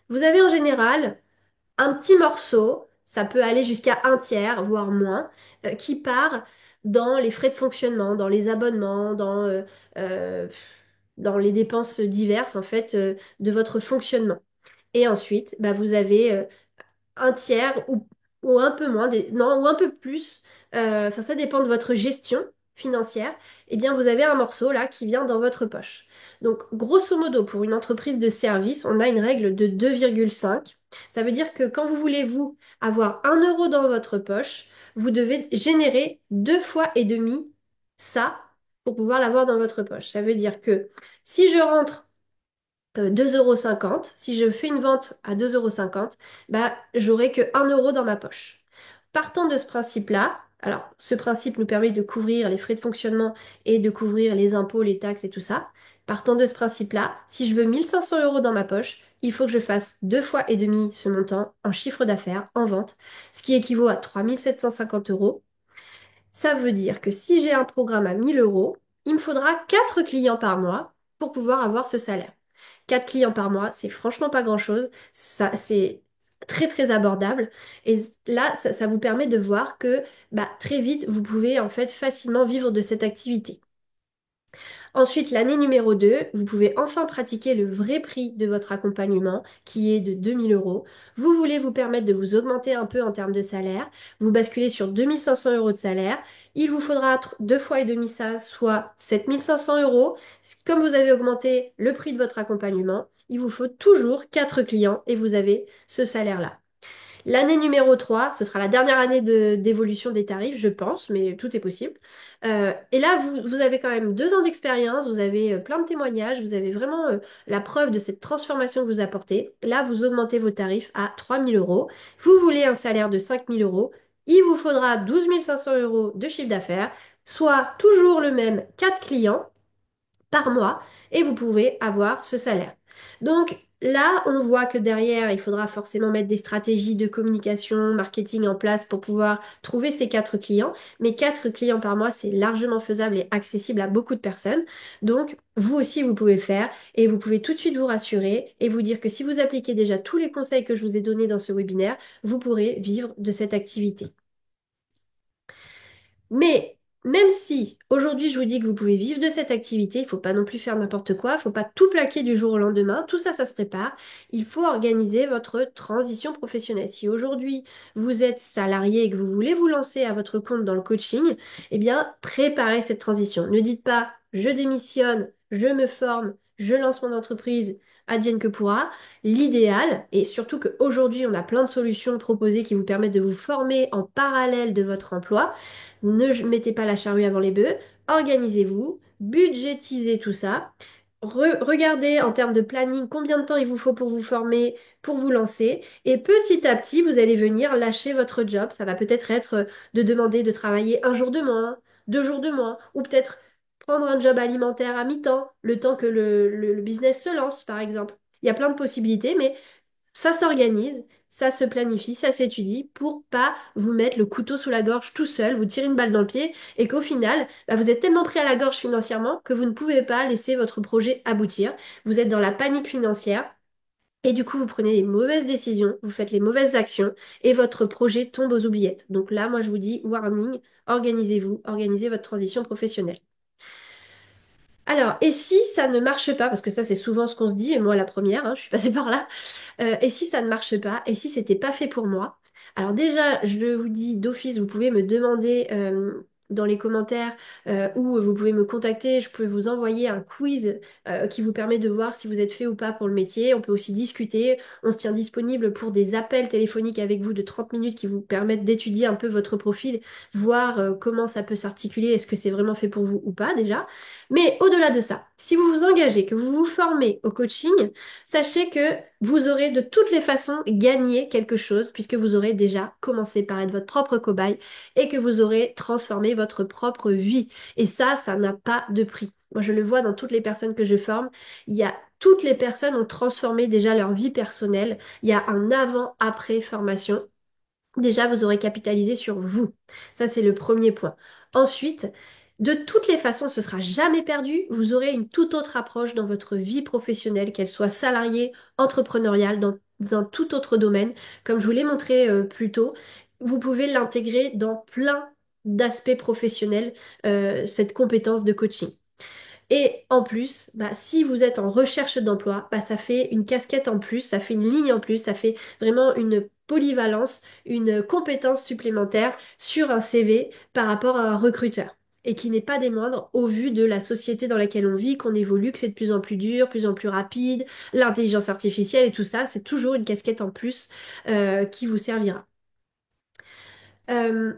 vous avez en général un petit morceau, ça peut aller jusqu'à un tiers, voire moins, qui part dans les frais de fonctionnement, dans les abonnements, dans dans les dépenses diverses en fait de votre fonctionnement. Et ensuite, bah, vous avez un tiers ou un peu moins, non, ou un peu plus, enfin ça dépend de votre gestion financière, eh bien vous avez un morceau là qui vient dans votre poche. Donc grosso modo, pour une entreprise de service, on a une règle de 2,5. Ça veut dire que quand vous voulez, vous, avoir 1 euro dans votre poche, vous devez générer 2 fois et demi ça pour pouvoir l'avoir dans votre poche. Ça veut dire que si je rentre 2,50 €. Si je fais une vente à 2,50 €, bah, j'aurai que 1 euro dans ma poche. Partant de ce principe-là, alors ce principe nous permet de couvrir les frais de fonctionnement et de couvrir les impôts, les taxes et tout ça. Partant de ce principe-là, si je veux 1 500 € dans ma poche, il faut que je fasse 2 fois et demi ce montant en chiffre d'affaires, en vente, ce qui équivaut à 3 750 €. Ça veut dire que si j'ai un programme à 1 000 €, il me faudra 4 clients par mois pour pouvoir avoir ce salaire. 4 clients par mois, c'est franchement pas grand-chose. Ça, c'est très très abordable. Et là, ça vous permet de voir que bah, très vite, vous pouvez en fait facilement vivre de cette activité. Ensuite, l'année numéro 2, vous pouvez enfin pratiquer le vrai prix de votre accompagnement, qui est de 2 000 €. Vous voulez vous permettre de vous augmenter un peu en termes de salaire. Vous basculez sur 2 500 € de salaire. Il vous faudra 2 fois et demi ça, soit 7 500 €. Comme vous avez augmenté le prix de votre accompagnement, il vous faut toujours 4 clients et vous avez ce salaire-là. L'année numéro 3, ce sera la dernière année d'évolution des tarifs, je pense, mais tout est possible. Et là, vous avez quand même 2 ans d'expérience, vous avez plein de témoignages, vous avez vraiment la preuve de cette transformation que vous apportez. Là, vous augmentez vos tarifs à 3 000 €. Vous voulez un salaire de 5 000 €. Il vous faudra 12 500 € de chiffre d'affaires, soit toujours le même 4 clients par mois et vous pouvez avoir ce salaire. Donc là, on voit que derrière, il faudra forcément mettre des stratégies de communication, marketing en place pour pouvoir trouver ces 4 clients. Mais 4 clients par mois, c'est largement faisable et accessible à beaucoup de personnes. Donc, vous aussi, vous pouvez le faire et vous pouvez tout de suite vous rassurer et vous dire que si vous appliquez déjà tous les conseils que je vous ai donnés dans ce webinaire, vous pourrez vivre de cette activité. Mais même si aujourd'hui je vous dis que vous pouvez vivre de cette activité, il ne faut pas non plus faire n'importe quoi, il ne faut pas tout plaquer du jour au lendemain, tout ça, ça se prépare. Il faut organiser votre transition professionnelle. Si aujourd'hui vous êtes salarié et que vous voulez vous lancer à votre compte dans le coaching, eh bien préparez cette transition. Ne dites pas je démissionne, je me forme, je lance mon entreprise, advienne que pourra. L'idéal, et surtout qu'aujourd'hui on a plein de solutions proposées qui vous permettent de vous former en parallèle de votre emploi, ne mettez pas la charrue avant les bœufs, organisez-vous, budgétisez tout ça, regardez en termes de planning combien de temps il vous faut pour vous former, pour vous lancer, et petit à petit, vous allez venir lâcher votre job. Ça va peut-être être de demander de travailler 1 jour de moins, 2 jours de moins, ou peut-être prendre un job alimentaire à mi-temps, le temps que le business se lance, par exemple. Il y a plein de possibilités, mais ça s'organise, ça se planifie, ça s'étudie pour pas vous mettre le couteau sous la gorge tout seul, vous tirer une balle dans le pied et qu'au final, bah, vous êtes tellement pris à la gorge financièrement que vous ne pouvez pas laisser votre projet aboutir. Vous êtes dans la panique financière et du coup, vous prenez les mauvaises décisions, vous faites les mauvaises actions et votre projet tombe aux oubliettes. Donc là, moi, je vous dis, warning, organisez-vous, organisez votre transition professionnelle. Alors, et si ça ne marche pas, parce que ça c'est souvent ce qu'on se dit, et moi la première, hein, je suis passée par là, et si ça ne marche pas, et si c'était pas fait pour moi? Alors déjà, je vous dis d'office, vous pouvez me demander dans les commentaires ou vous pouvez me contacter, je peux vous envoyer un quiz qui vous permet de voir si vous êtes fait ou pas pour le métier. On peut aussi discuter, on se tient disponible pour des appels téléphoniques avec vous de 30 minutes qui vous permettent d'étudier un peu votre profil, voir comment ça peut s'articuler, est-ce que c'est vraiment fait pour vous ou pas déjà. Mais au-delà de ça, si vous vous engagez, que vous vous formez au coaching, sachez que vous aurez de toutes les façons gagné quelque chose puisque vous aurez déjà commencé par être votre propre cobaye et que vous aurez transformé votre propre vie. Et ça n'a pas de prix. Moi, je le vois dans toutes les personnes que je forme. Toutes les personnes ont transformé déjà leur vie personnelle. Il y a un avant-après formation. Déjà, vous aurez capitalisé sur vous. Ça, c'est le premier point. Ensuite, de toutes les façons, ce sera jamais perdu. Vous aurez une toute autre approche dans votre vie professionnelle, qu'elle soit salariée, entrepreneuriale, dans un tout autre domaine. Comme je vous l'ai montré plus tôt, vous pouvez l'intégrer dans plein d'aspects professionnels, cette compétence de coaching. Et en plus, bah, si vous êtes en recherche d'emploi, bah, ça fait une casquette en plus, ça fait une ligne en plus, ça fait vraiment une polyvalence, une compétence supplémentaire sur un CV par rapport à un recruteur. Et qui n'est pas des moindres au vu de la société dans laquelle on vit, qu'on évolue, que c'est de plus en plus dur, plus en plus rapide, l'intelligence artificielle et tout ça, c'est toujours une casquette en plus qui vous servira. Euh,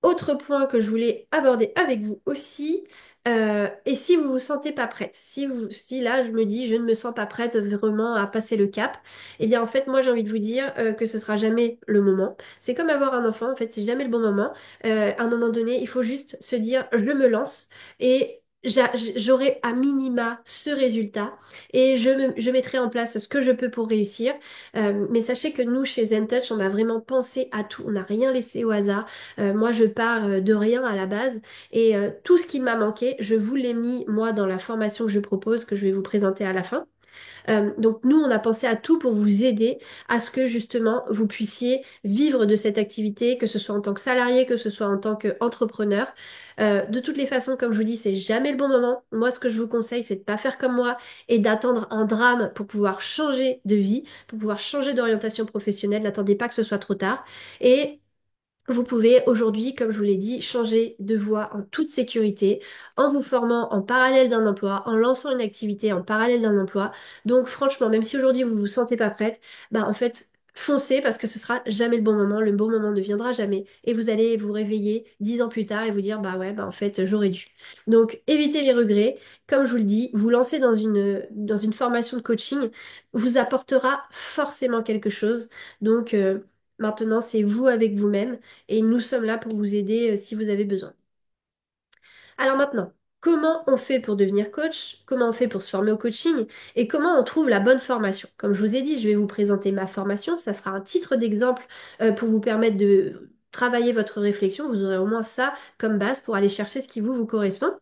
Autre point que je voulais aborder avec vous aussi, et si vous vous sentez pas prête, si là je me dis je ne me sens pas prête vraiment à passer le cap, eh bien en fait moi j'ai envie de vous dire que ce sera jamais le moment. C'est comme avoir un enfant, en fait c'est jamais le bon moment. À un moment donné, il faut juste se dire je me lance et j'aurai à minima ce résultat et je mettrai en place ce que je peux pour réussir. Mais sachez que nous, chez ZenTouch, on a vraiment pensé à tout. On n'a rien laissé au hasard. Moi, je pars de rien à la base. Et tout ce qui m'a manqué, je vous l'ai mis, moi, dans la formation que je propose, que je vais vous présenter à la fin. Donc nous, on a pensé à tout pour vous aider à ce que justement vous puissiez vivre de cette activité, que ce soit en tant que salarié, que ce soit en tant qu'entrepreneur. De toutes les façons, comme je vous dis, c'est jamais le bon moment. Moi, ce que je vous conseille, c'est de pas faire comme moi et d'attendre un drame pour pouvoir changer de vie, pour pouvoir changer d'orientation professionnelle. N'attendez pas que ce soit trop tard. Et vous pouvez aujourd'hui, comme je vous l'ai dit, changer de voie en toute sécurité, en vous formant en parallèle d'un emploi, en lançant une activité en parallèle d'un emploi. Donc franchement, même si aujourd'hui vous vous sentez pas prête, bah en fait, foncez parce que ce sera jamais le bon moment ne viendra jamais et vous allez vous réveiller 10 ans plus tard et vous dire bah ouais, bah en fait, j'aurais dû. Donc évitez les regrets. Comme je vous le dis, vous lancer dans une formation de coaching vous apportera forcément quelque chose. Donc maintenant, c'est vous avec vous-même et nous sommes là pour vous aider si vous avez besoin. Alors maintenant, comment on fait pour devenir coach? Comment on fait pour se former au coaching? Et comment on trouve la bonne formation? Comme je vous ai dit, je vais vous présenter ma formation. Ça sera un titre d'exemple pour vous permettre de travailler votre réflexion. Vous aurez au moins ça comme base pour aller chercher ce qui vous correspond.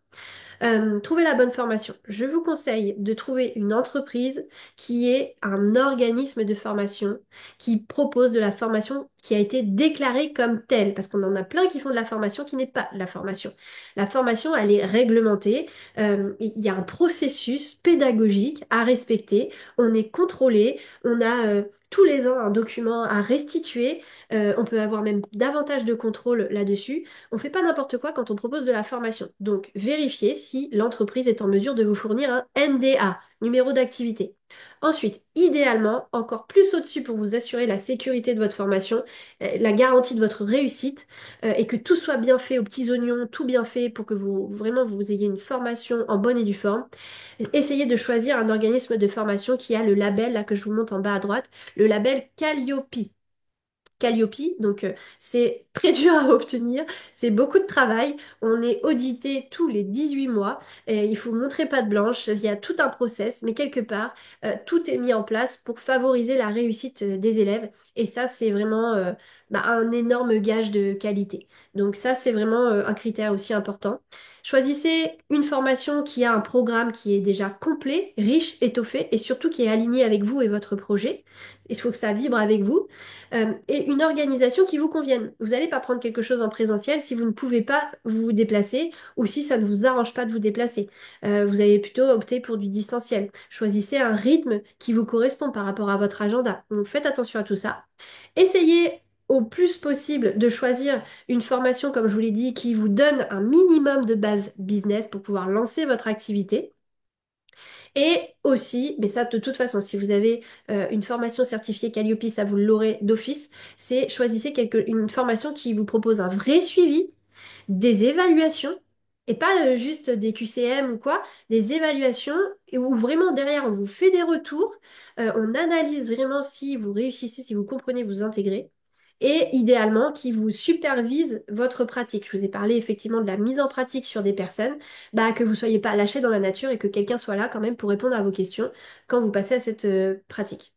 Trouver la bonne formation. Je vous conseille de trouver une entreprise qui est un organisme de formation qui propose de la formation qui a été déclarée comme telle, parce qu'on en a plein qui font de la formation qui n'est pas de la formation. La formation, elle est réglementée, il y a un processus pédagogique à respecter, on est contrôlé, on a tous les ans un document à restituer, on peut avoir même davantage de contrôle là-dessus. On ne fait pas n'importe quoi quand on propose de la formation. Donc, vérifiez si l'entreprise est en mesure de vous fournir un NDA, numéro d'activité. Ensuite, idéalement, encore plus au-dessus pour vous assurer la sécurité de votre formation, la garantie de votre réussite et que tout soit bien fait aux petits oignons, tout bien fait pour que vous vraiment vous ayez une formation en bonne et due forme. Essayez de choisir un organisme de formation qui a le label là que je vous montre en bas à droite, le label Calliope. Calliope, donc c'est très dur à obtenir, c'est beaucoup de travail, on est audité tous les 18 mois, et il faut montrer patte blanche, il y a tout un process, mais quelque part, tout est mis en place pour favoriser la réussite des élèves, et ça c'est vraiment bah, un énorme gage de qualité. Donc ça c'est vraiment un critère aussi important. Choisissez une formation qui a un programme qui est déjà complet, riche, étoffé, et surtout qui est aligné avec vous et votre projet. Il faut que ça vibre avec vous et une organisation qui vous convienne. Vous n'allez pas prendre quelque chose en présentiel si vous ne pouvez pas vous déplacer ou si ça ne vous arrange pas de vous déplacer. Vous allez plutôt opter pour du distanciel. Choisissez un rythme qui vous correspond par rapport à votre agenda. Donc faites attention à tout ça. Essayez au plus possible de choisir une formation, comme je vous l'ai dit, qui vous donne un minimum de base business pour pouvoir lancer votre activité. Et aussi, mais ça de toute façon, si vous avez une formation certifiée Calliope, ça vous l'aurez d'office, c'est choisissez une formation qui vous propose un vrai suivi, des évaluations, et pas juste des QCM ou quoi, des évaluations et où vraiment derrière on vous fait des retours, on analyse vraiment si vous réussissez, si vous comprenez, vous intégrez. Et idéalement, qui vous supervise votre pratique. Je vous ai parlé effectivement de la mise en pratique sur des personnes, bah, que vous ne soyez pas lâché dans la nature et que quelqu'un soit là quand même pour répondre à vos questions quand vous passez à cette pratique.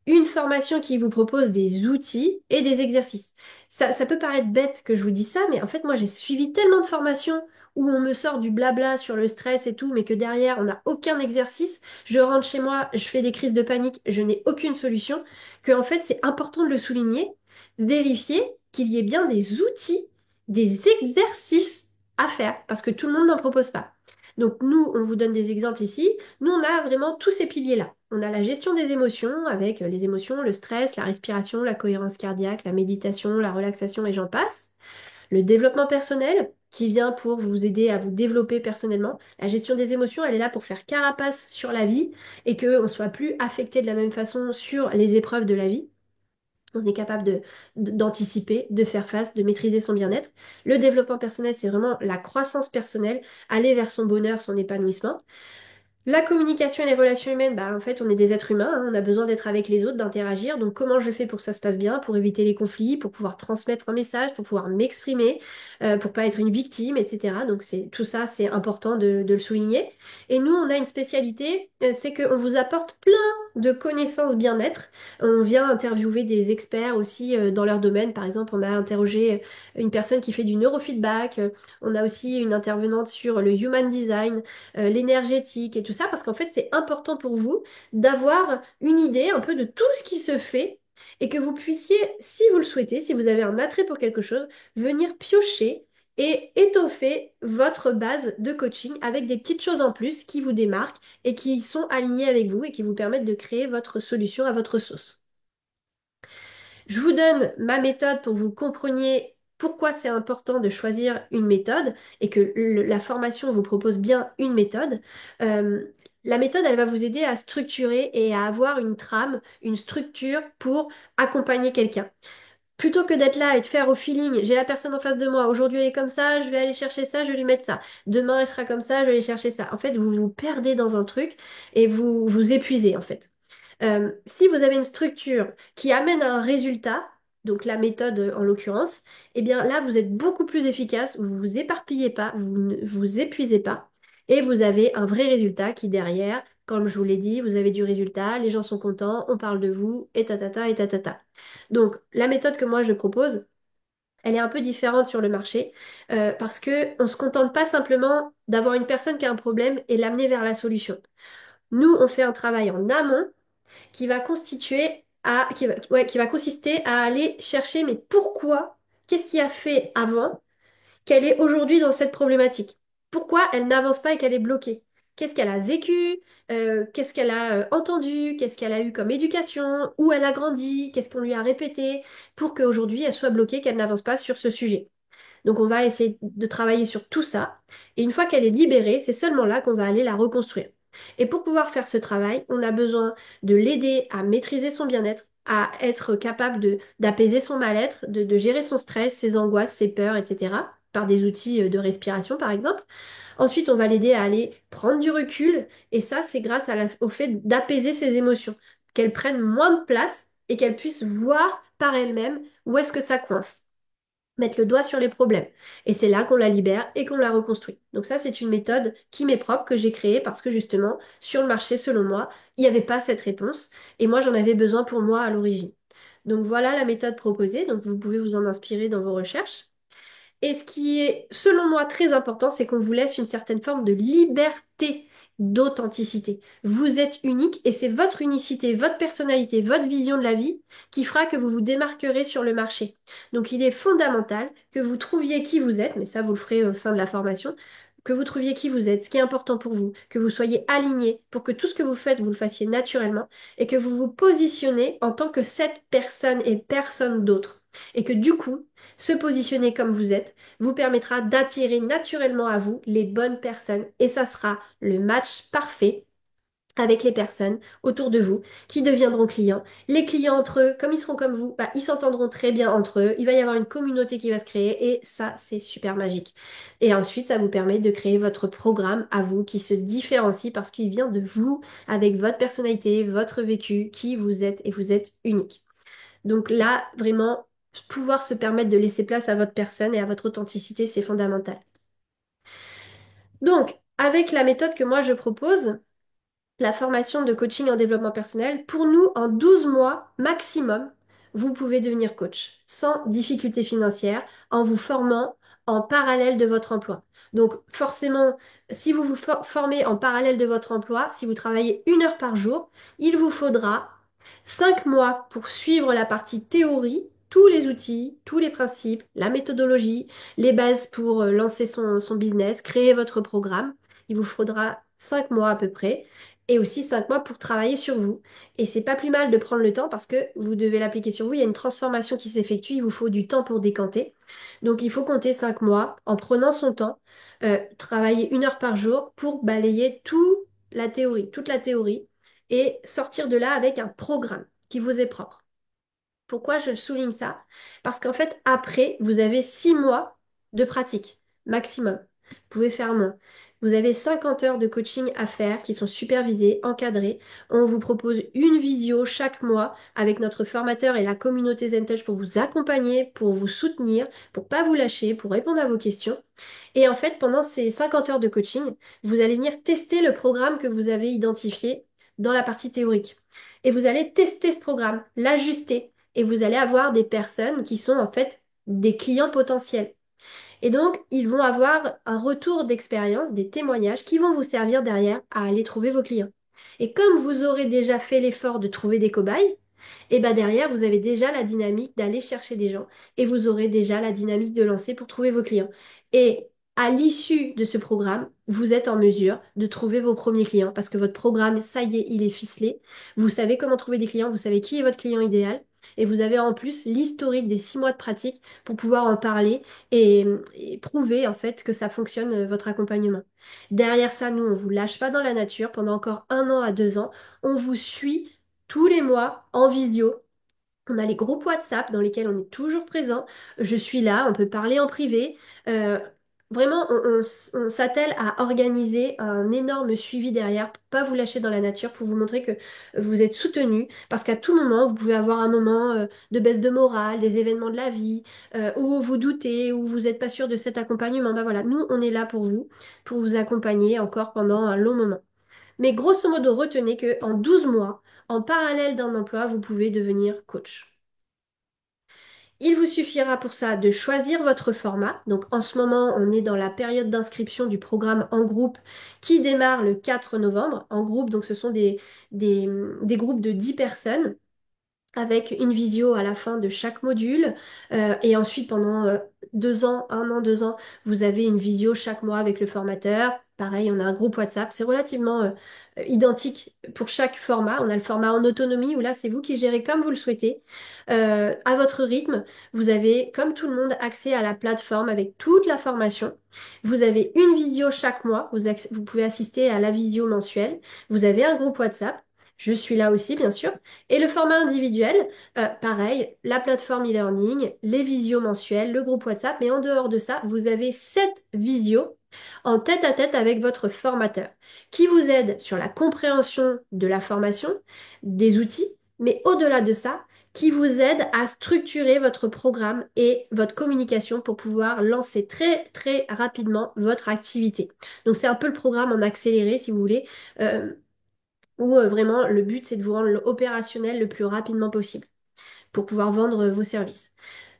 Une formation qui vous propose des outils et des exercices. Ça peut paraître bête que je vous dise ça, mais en fait, moi, j'ai suivi tellement de formations où on me sort du blabla sur le stress et tout, mais que derrière, on n'a aucun exercice. Je rentre chez moi, je fais des crises de panique, je n'ai aucune solution, que en fait, c'est important de le souligner, vérifier qu'il y ait bien des outils, des exercices à faire, parce que tout le monde n'en propose pas. Donc nous, on vous donne des exemples ici. Nous, on a vraiment tous ces piliers-là. On a la gestion des émotions avec les émotions, le stress, la respiration, la cohérence cardiaque, la méditation, la relaxation et j'en passe. Le développement personnel qui vient pour vous aider à vous développer personnellement. La gestion des émotions, elle est là pour faire carapace sur la vie et qu'on ne soit plus affecté de la même façon sur les épreuves de la vie. On est capable d'anticiper, de faire face, de maîtriser son bien-être. Le développement personnel, c'est vraiment la croissance personnelle, aller vers son bonheur, son épanouissement. La communication et les relations humaines, bah, en fait, on est des êtres humains, hein, on a besoin d'être avec les autres, d'interagir. Donc, comment je fais pour que ça se passe bien, pour éviter les conflits, pour pouvoir transmettre un message, pour pouvoir m'exprimer, pour pas être une victime, etc. Donc, tout ça, c'est important de le souligner. Et nous, on a une spécialité, c'est qu'on vous apporte plein de connaissances bien-être. On vient interviewer des experts aussi dans leur domaine. Par exemple, on a interrogé une personne qui fait du neurofeedback. On a aussi une intervenante sur le human design, l'énergétique et tout ça, parce qu'en fait, c'est important pour vous d'avoir une idée un peu de tout ce qui se fait et que vous puissiez, si vous le souhaitez, si vous avez un attrait pour quelque chose, venir piocher et étoffer votre base de coaching avec des petites choses en plus qui vous démarquent et qui sont alignées avec vous et qui vous permettent de créer votre solution à votre sauce. Je vous donne ma méthode pour que vous compreniez pourquoi c'est important de choisir une méthode et que la formation vous propose bien une méthode. Euh, la méthode, elle va vous aider à structurer et à avoir une trame, une structure pour accompagner quelqu'un. Plutôt que d'être là et de faire au feeling, j'ai la personne en face de moi, aujourd'hui elle est comme ça, je vais aller chercher ça, je vais lui mettre ça. Demain elle sera comme ça, je vais aller chercher ça. En fait, vous vous perdez dans un truc et vous vous épuisez en fait. Si vous avez une structure qui amène à un résultat, donc la méthode en l'occurrence, eh bien là vous êtes beaucoup plus efficace, vous vous éparpillez pas, vous ne vous épuisez pas et vous avez un vrai résultat qui derrière, comme je vous l'ai dit, vous avez du résultat, les gens sont contents, on parle de vous et tatata et tatata. Donc la méthode que moi je propose, elle est un peu différente sur le marché parce que on se contente pas simplement d'avoir une personne qui a un problème et l'amener vers la solution. Nous, on fait un travail en amont qui va qui va consister à aller chercher, mais pourquoi, qu'est-ce qui a fait avant qu'elle est aujourd'hui dans cette problématique? Pourquoi elle n'avance pas et qu'elle est bloquée? Qu'est-ce qu'elle a vécu? Qu'est-ce qu'elle a entendu? Qu'est-ce qu'elle a eu comme éducation? Où elle a grandi? Qu'est-ce qu'on lui a répété pour qu'aujourd'hui elle soit bloquée, qu'elle n'avance pas sur ce sujet? Donc on va essayer de travailler sur tout ça. Et une fois qu'elle est libérée, c'est seulement là qu'on va aller la reconstruire. Et pour pouvoir faire ce travail, on a besoin de l'aider à maîtriser son bien-être, à être capable d'apaiser son mal-être, de gérer son stress, ses angoisses, ses peurs, etc. Par des outils de respiration, par exemple. Ensuite, on va l'aider à aller prendre du recul. Et ça, c'est grâce au fait d'apaiser ses émotions, qu'elles prennent moins de place et qu'elles puissent voir par elles-mêmes où est-ce que ça coince, mettre le doigt sur les problèmes. Et c'est là qu'on la libère et qu'on la reconstruit. Donc ça, c'est une méthode qui m'est propre, que j'ai créée parce que justement, sur le marché, selon moi, il n'y avait pas cette réponse. Et moi, j'en avais besoin pour moi à l'origine. Donc voilà la méthode proposée. Donc vous pouvez vous en inspirer dans vos recherches. Et ce qui est, selon moi, très important, c'est qu'on vous laisse une certaine forme de liberté, d'authenticité. Vous êtes unique et c'est votre unicité, votre personnalité, votre vision de la vie qui fera que vous vous démarquerez sur le marché. Donc il est fondamental que vous trouviez qui vous êtes, mais ça vous le ferez au sein de la formation, que vous trouviez qui vous êtes, ce qui est important pour vous, que vous soyez aligné pour que tout ce que vous faites, vous le fassiez naturellement et que vous vous positionnez en tant que cette personne et personne d'autre. Et que du coup, se positionner comme vous êtes vous permettra d'attirer naturellement à vous les bonnes personnes et ça sera le match parfait avec les personnes autour de vous qui deviendront clients. Les clients entre eux, comme ils seront comme vous, bah, ils s'entendront très bien entre eux. Il va y avoir une communauté qui va se créer et ça, c'est super magique. Et ensuite, ça vous permet de créer votre programme à vous qui se différencie parce qu'il vient de vous avec votre personnalité, votre vécu, qui vous êtes et vous êtes unique. Donc là, vraiment, pouvoir se permettre de laisser place à votre personne et à votre authenticité, c'est fondamental. Donc, avec la méthode que moi je propose, la formation de coaching en développement personnel, pour nous, en 12 mois maximum, vous pouvez devenir coach sans difficulté financière en vous formant en parallèle de votre emploi. Donc forcément, si vous vous formez en parallèle de votre emploi, si vous travaillez 1 heure par jour, il vous faudra 5 mois pour suivre la partie théorie, tous les outils, tous les principes, la méthodologie, les bases pour lancer son business, créer votre programme. Il vous faudra 5 mois à peu près. Et aussi 5 mois pour travailler sur vous. Et c'est pas plus mal de prendre le temps parce que vous devez l'appliquer sur vous. Il y a une transformation qui s'effectue. Il vous faut du temps pour décanter. Donc il faut compter 5 mois en prenant son temps, travailler 1 heure par jour pour balayer toute la théorie, et sortir de là avec un programme qui vous est propre. Pourquoi je souligne ça? Parce qu'en fait, après, vous avez 6 mois de pratique maximum. Vous pouvez faire moins. Vous avez 50 heures de coaching à faire qui sont supervisées, encadrées. On vous propose une visio chaque mois avec notre formateur et la communauté ZenTouch pour vous accompagner, pour vous soutenir, pour pas vous lâcher, pour répondre à vos questions. Et en fait, pendant ces 50 heures de coaching, vous allez venir tester le programme que vous avez identifié dans la partie théorique. Et vous allez tester ce programme, l'ajuster, et vous allez avoir des personnes qui sont en fait des clients potentiels. Et donc, ils vont avoir un retour d'expérience, des témoignages qui vont vous servir derrière à aller trouver vos clients. Et comme vous aurez déjà fait l'effort de trouver des cobayes, et ben derrière, vous avez déjà la dynamique d'aller chercher des gens et vous aurez déjà la dynamique de lancer pour trouver vos clients. Et à l'issue de ce programme, vous êtes en mesure de trouver vos premiers clients parce que votre programme, ça y est, il est ficelé. Vous savez comment trouver des clients, vous savez qui est votre client idéal et vous avez en plus l'historique des 6 mois de pratique pour pouvoir en parler et prouver en fait que ça fonctionne, votre accompagnement. Derrière ça, nous, on vous lâche pas dans la nature pendant encore 1 an à 2 ans. On vous suit tous les mois en visio. On a les groupes WhatsApp dans lesquels on est toujours présent. Je suis là, on peut parler en privé. Euh, Vraiment, on s'attelle à organiser un énorme suivi derrière pour pas vous lâcher dans la nature, pour vous montrer que vous êtes soutenu. Parce qu'à tout moment, vous pouvez avoir un moment de baisse de morale, des événements de la vie, où vous doutez, où vous n'êtes pas sûr de cet accompagnement. Ben voilà, nous, on est là pour vous accompagner encore pendant un long moment. Mais grosso modo, retenez que en 12 mois, en parallèle d'un emploi, vous pouvez devenir coach. Il vous suffira pour ça de choisir votre format. Donc en ce moment, on est dans la période d'inscription du programme en groupe qui démarre le 4 novembre. En groupe, donc ce sont des, des groupes de 10 personnes avec une visio à la fin de chaque module. Et ensuite, pendant 2 ans, 1 an, 2 ans, vous avez une visio chaque mois avec le formateur. Pareil, on a un groupe WhatsApp. C'est relativement identique pour chaque format. On a le format en autonomie où là, c'est vous qui gérez comme vous le souhaitez. À votre rythme, vous avez, comme tout le monde, accès à la plateforme avec toute la formation. Vous avez une visio chaque mois. Vous pouvez assister à la visio mensuelle. Vous avez un groupe WhatsApp. Je suis là aussi, bien sûr. Et le format individuel, pareil, la plateforme e-learning, les visios mensuels, le groupe WhatsApp. Mais en dehors de ça, vous avez 7 visios en tête à tête avec votre formateur qui vous aide sur la compréhension de la formation, des outils, mais au-delà de ça, qui vous aide à structurer votre programme et votre communication pour pouvoir lancer très très rapidement votre activité. Donc c'est un peu le programme en accéléré si vous voulez. Où vraiment le but c'est de vous rendre opérationnel le plus rapidement possible pour pouvoir vendre vos services.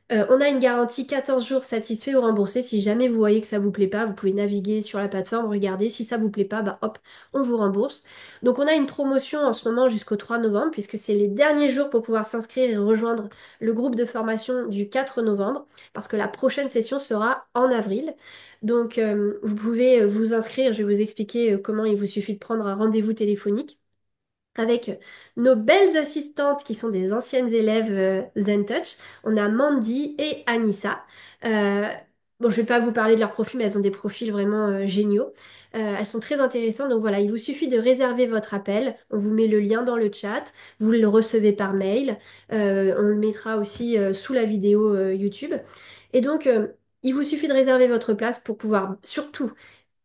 On a une garantie 14 jours satisfait ou remboursé. Si jamais vous voyez que ça vous plaît pas, vous pouvez naviguer sur la plateforme, regarder. Si ça vous plaît pas, bah hop, on vous rembourse. Donc on a une promotion en ce moment jusqu'au 3 novembre, puisque c'est les derniers jours pour pouvoir s'inscrire et rejoindre le groupe de formation du 4 novembre, parce que la prochaine session sera en avril. Donc vous pouvez vous inscrire, je vais vous expliquer comment il vous suffit de prendre un rendez-vous téléphonique avec nos belles assistantes qui sont des anciennes élèves ZenTouch. On a Mandy et Anissa. Euh, bon, je vais pas vous parler de leur profil, mais elles ont des profils vraiment géniaux. Elles sont très intéressantes. Donc voilà, il vous suffit de réserver votre appel. On vous met le lien dans le chat. Vous le recevez par mail. On le mettra aussi sous la vidéo YouTube. Et donc, il vous suffit de réserver votre place pour pouvoir surtout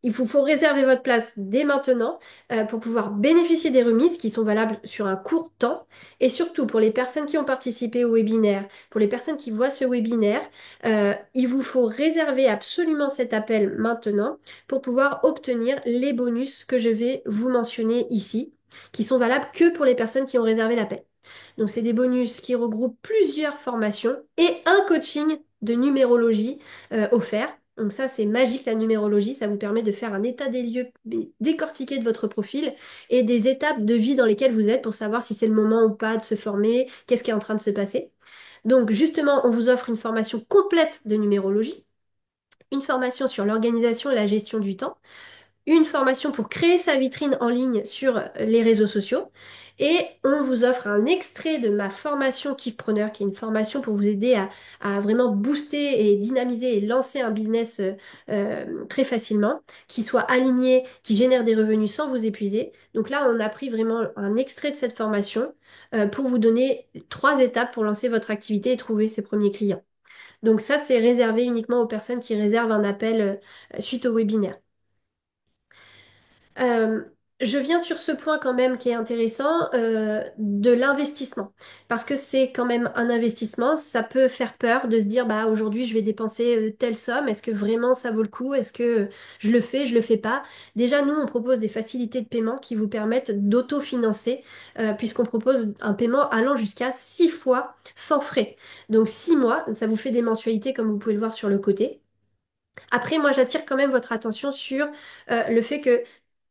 il vous faut réserver votre place dès maintenant pour pouvoir bénéficier des remises qui sont valables sur un court temps. Et surtout pour les personnes qui ont participé au webinaire, pour les personnes qui voient ce webinaire, il vous faut réserver absolument cet appel maintenant pour pouvoir obtenir les bonus que je vais vous mentionner ici, qui sont valables que pour les personnes qui ont réservé l'appel. Donc c'est des bonus qui regroupent plusieurs formations et un coaching de numérologie offert. Donc ça, c'est magique la numérologie, ça vous permet de faire un état des lieux décortiqué de votre profil et des étapes de vie dans lesquelles vous êtes pour savoir si c'est le moment ou pas de se former, qu'est-ce qui est en train de se passer. Donc justement, on vous offre une formation complète de numérologie, une formation sur l'organisation et la gestion du temps, une formation pour créer sa vitrine en ligne sur les réseaux sociaux. Et on vous offre un extrait de ma formation Kiffpreneur, qui est une formation pour vous aider à vraiment booster et dynamiser et lancer un business très facilement, qui soit aligné, qui génère des revenus sans vous épuiser. Donc là, on a pris vraiment un extrait de cette formation pour vous donner 3 étapes pour lancer votre activité et trouver ses premiers clients. Donc ça, c'est réservé uniquement aux personnes qui réservent un appel suite au webinaire. Euh, je viens sur ce point quand même qui est intéressant de l'investissement parce que c'est quand même un investissement. Ça peut faire peur de se dire bah aujourd'hui je vais dépenser telle somme. Est-ce que vraiment ça vaut le coup? Est-ce que je le fais? Je le fais pas? Déjà nous on propose des facilités de paiement qui vous permettent d'autofinancer puisqu'on propose un paiement allant jusqu'à 6 fois sans frais. Donc 6 mois, ça vous fait des mensualités comme vous pouvez le voir sur le côté. Après, moi, j'attire quand même votre attention sur le fait que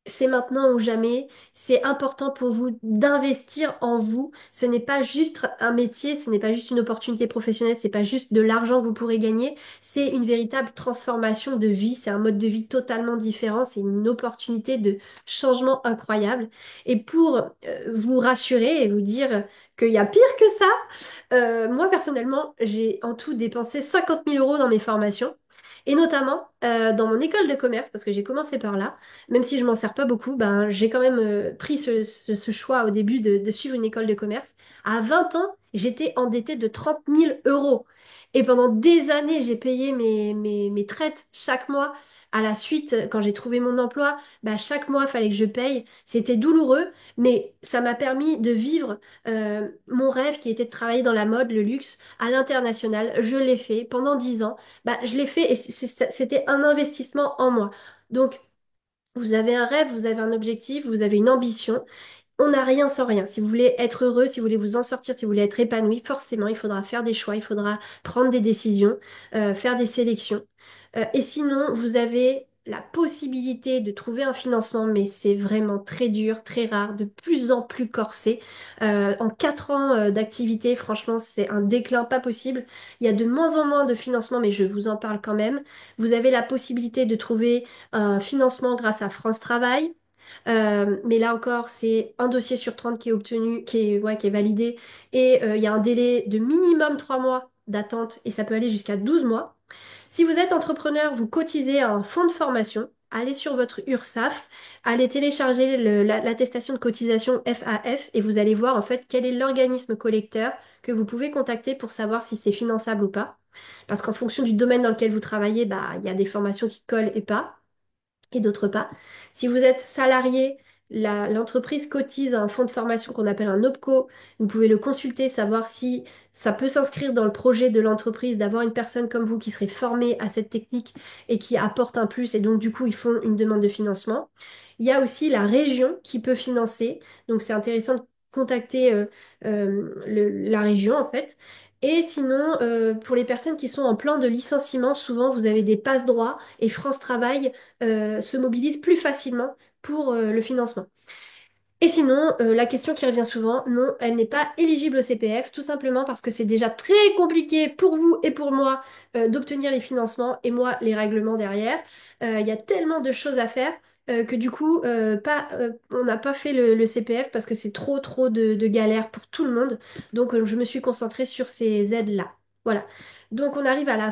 c'est maintenant ou jamais. C'est important pour vous d'investir en vous. Ce n'est pas juste un métier, ce n'est pas juste une opportunité professionnelle, c'est pas juste de l'argent que vous pourrez gagner. C'est une véritable transformation de vie. C'est un mode de vie totalement différent. C'est une opportunité de changement incroyable. Et pour vous rassurer et vous dire qu'il y a pire que ça, moi personnellement, j'ai en tout dépensé 50 000 € dans mes formations. Et notamment dans mon école de commerce, parce que j'ai commencé par là, même si je m'en sers pas beaucoup, ben, j'ai quand même pris ce choix au début de suivre une école de commerce. À 20 ans, j'étais endettée de 30 000 €. Et pendant des années, j'ai payé mes traites chaque mois. À la suite, quand j'ai trouvé mon emploi, ben, chaque mois, il fallait que je paye. C'était douloureux, mais ça m'a permis de vivre mon rêve qui était de travailler dans la mode, le luxe, à l'international. Je l'ai fait pendant 10 ans. Bah, je l'ai fait et c'était un investissement en moi. Donc, vous avez un rêve, vous avez un objectif, vous avez une ambition. On n'a rien sans rien. Si vous voulez être heureux, si vous voulez vous en sortir, si vous voulez être épanoui, forcément, il faudra faire des choix, il faudra prendre des décisions, faire des sélections. Et sinon, vous avez la possibilité de trouver un financement, mais c'est vraiment très dur, très rare, de plus en plus corsé. En 4 ans d'activité, franchement, c'est un déclin pas possible. Il y a de moins en moins de financement, mais je vous en parle quand même. Vous avez la possibilité de trouver un financement grâce à France Travail. Mais là encore, c'est un dossier sur 30 qui est obtenu, ouais, qui est validé. Et il y a un délai de minimum 3 mois d'attente et ça peut aller jusqu'à 12 mois. Si vous êtes entrepreneur, vous cotisez à un fonds de formation. Allez sur votre URSSAF, allez télécharger l'attestation de cotisation FAF et vous allez voir en fait quel est l'organisme collecteur que vous pouvez contacter pour savoir si c'est finançable ou pas. Parce qu'en fonction du domaine dans lequel vous travaillez, bah, il y a des formations qui collent et pas et d'autres pas. Si vous êtes salarié, l'entreprise cotise à un fonds de formation qu'on appelle un OPCO. Vous pouvez le consulter, savoir si ça peut s'inscrire dans le projet de l'entreprise d'avoir une personne comme vous qui serait formée à cette technique et qui apporte un plus et donc du coup ils font une demande de financement. Il y a aussi la région qui peut financer, donc c'est intéressant de contacter la région en fait. Et sinon, pour les personnes qui sont en plan de licenciement, souvent vous avez des passe-droits et France Travail se mobilisent plus facilement pour le financement. Et sinon, la question qui revient souvent, non, elle n'est pas éligible au CPF, tout simplement parce que c'est déjà très compliqué pour vous et pour moi d'obtenir les financements et moi les règlements derrière. Il y a tellement de choses à faire que du coup, on n'a pas fait le CPF parce que c'est trop de galères pour tout le monde. Donc, je me suis concentrée sur ces aides-là. Voilà. Donc, on arrive à la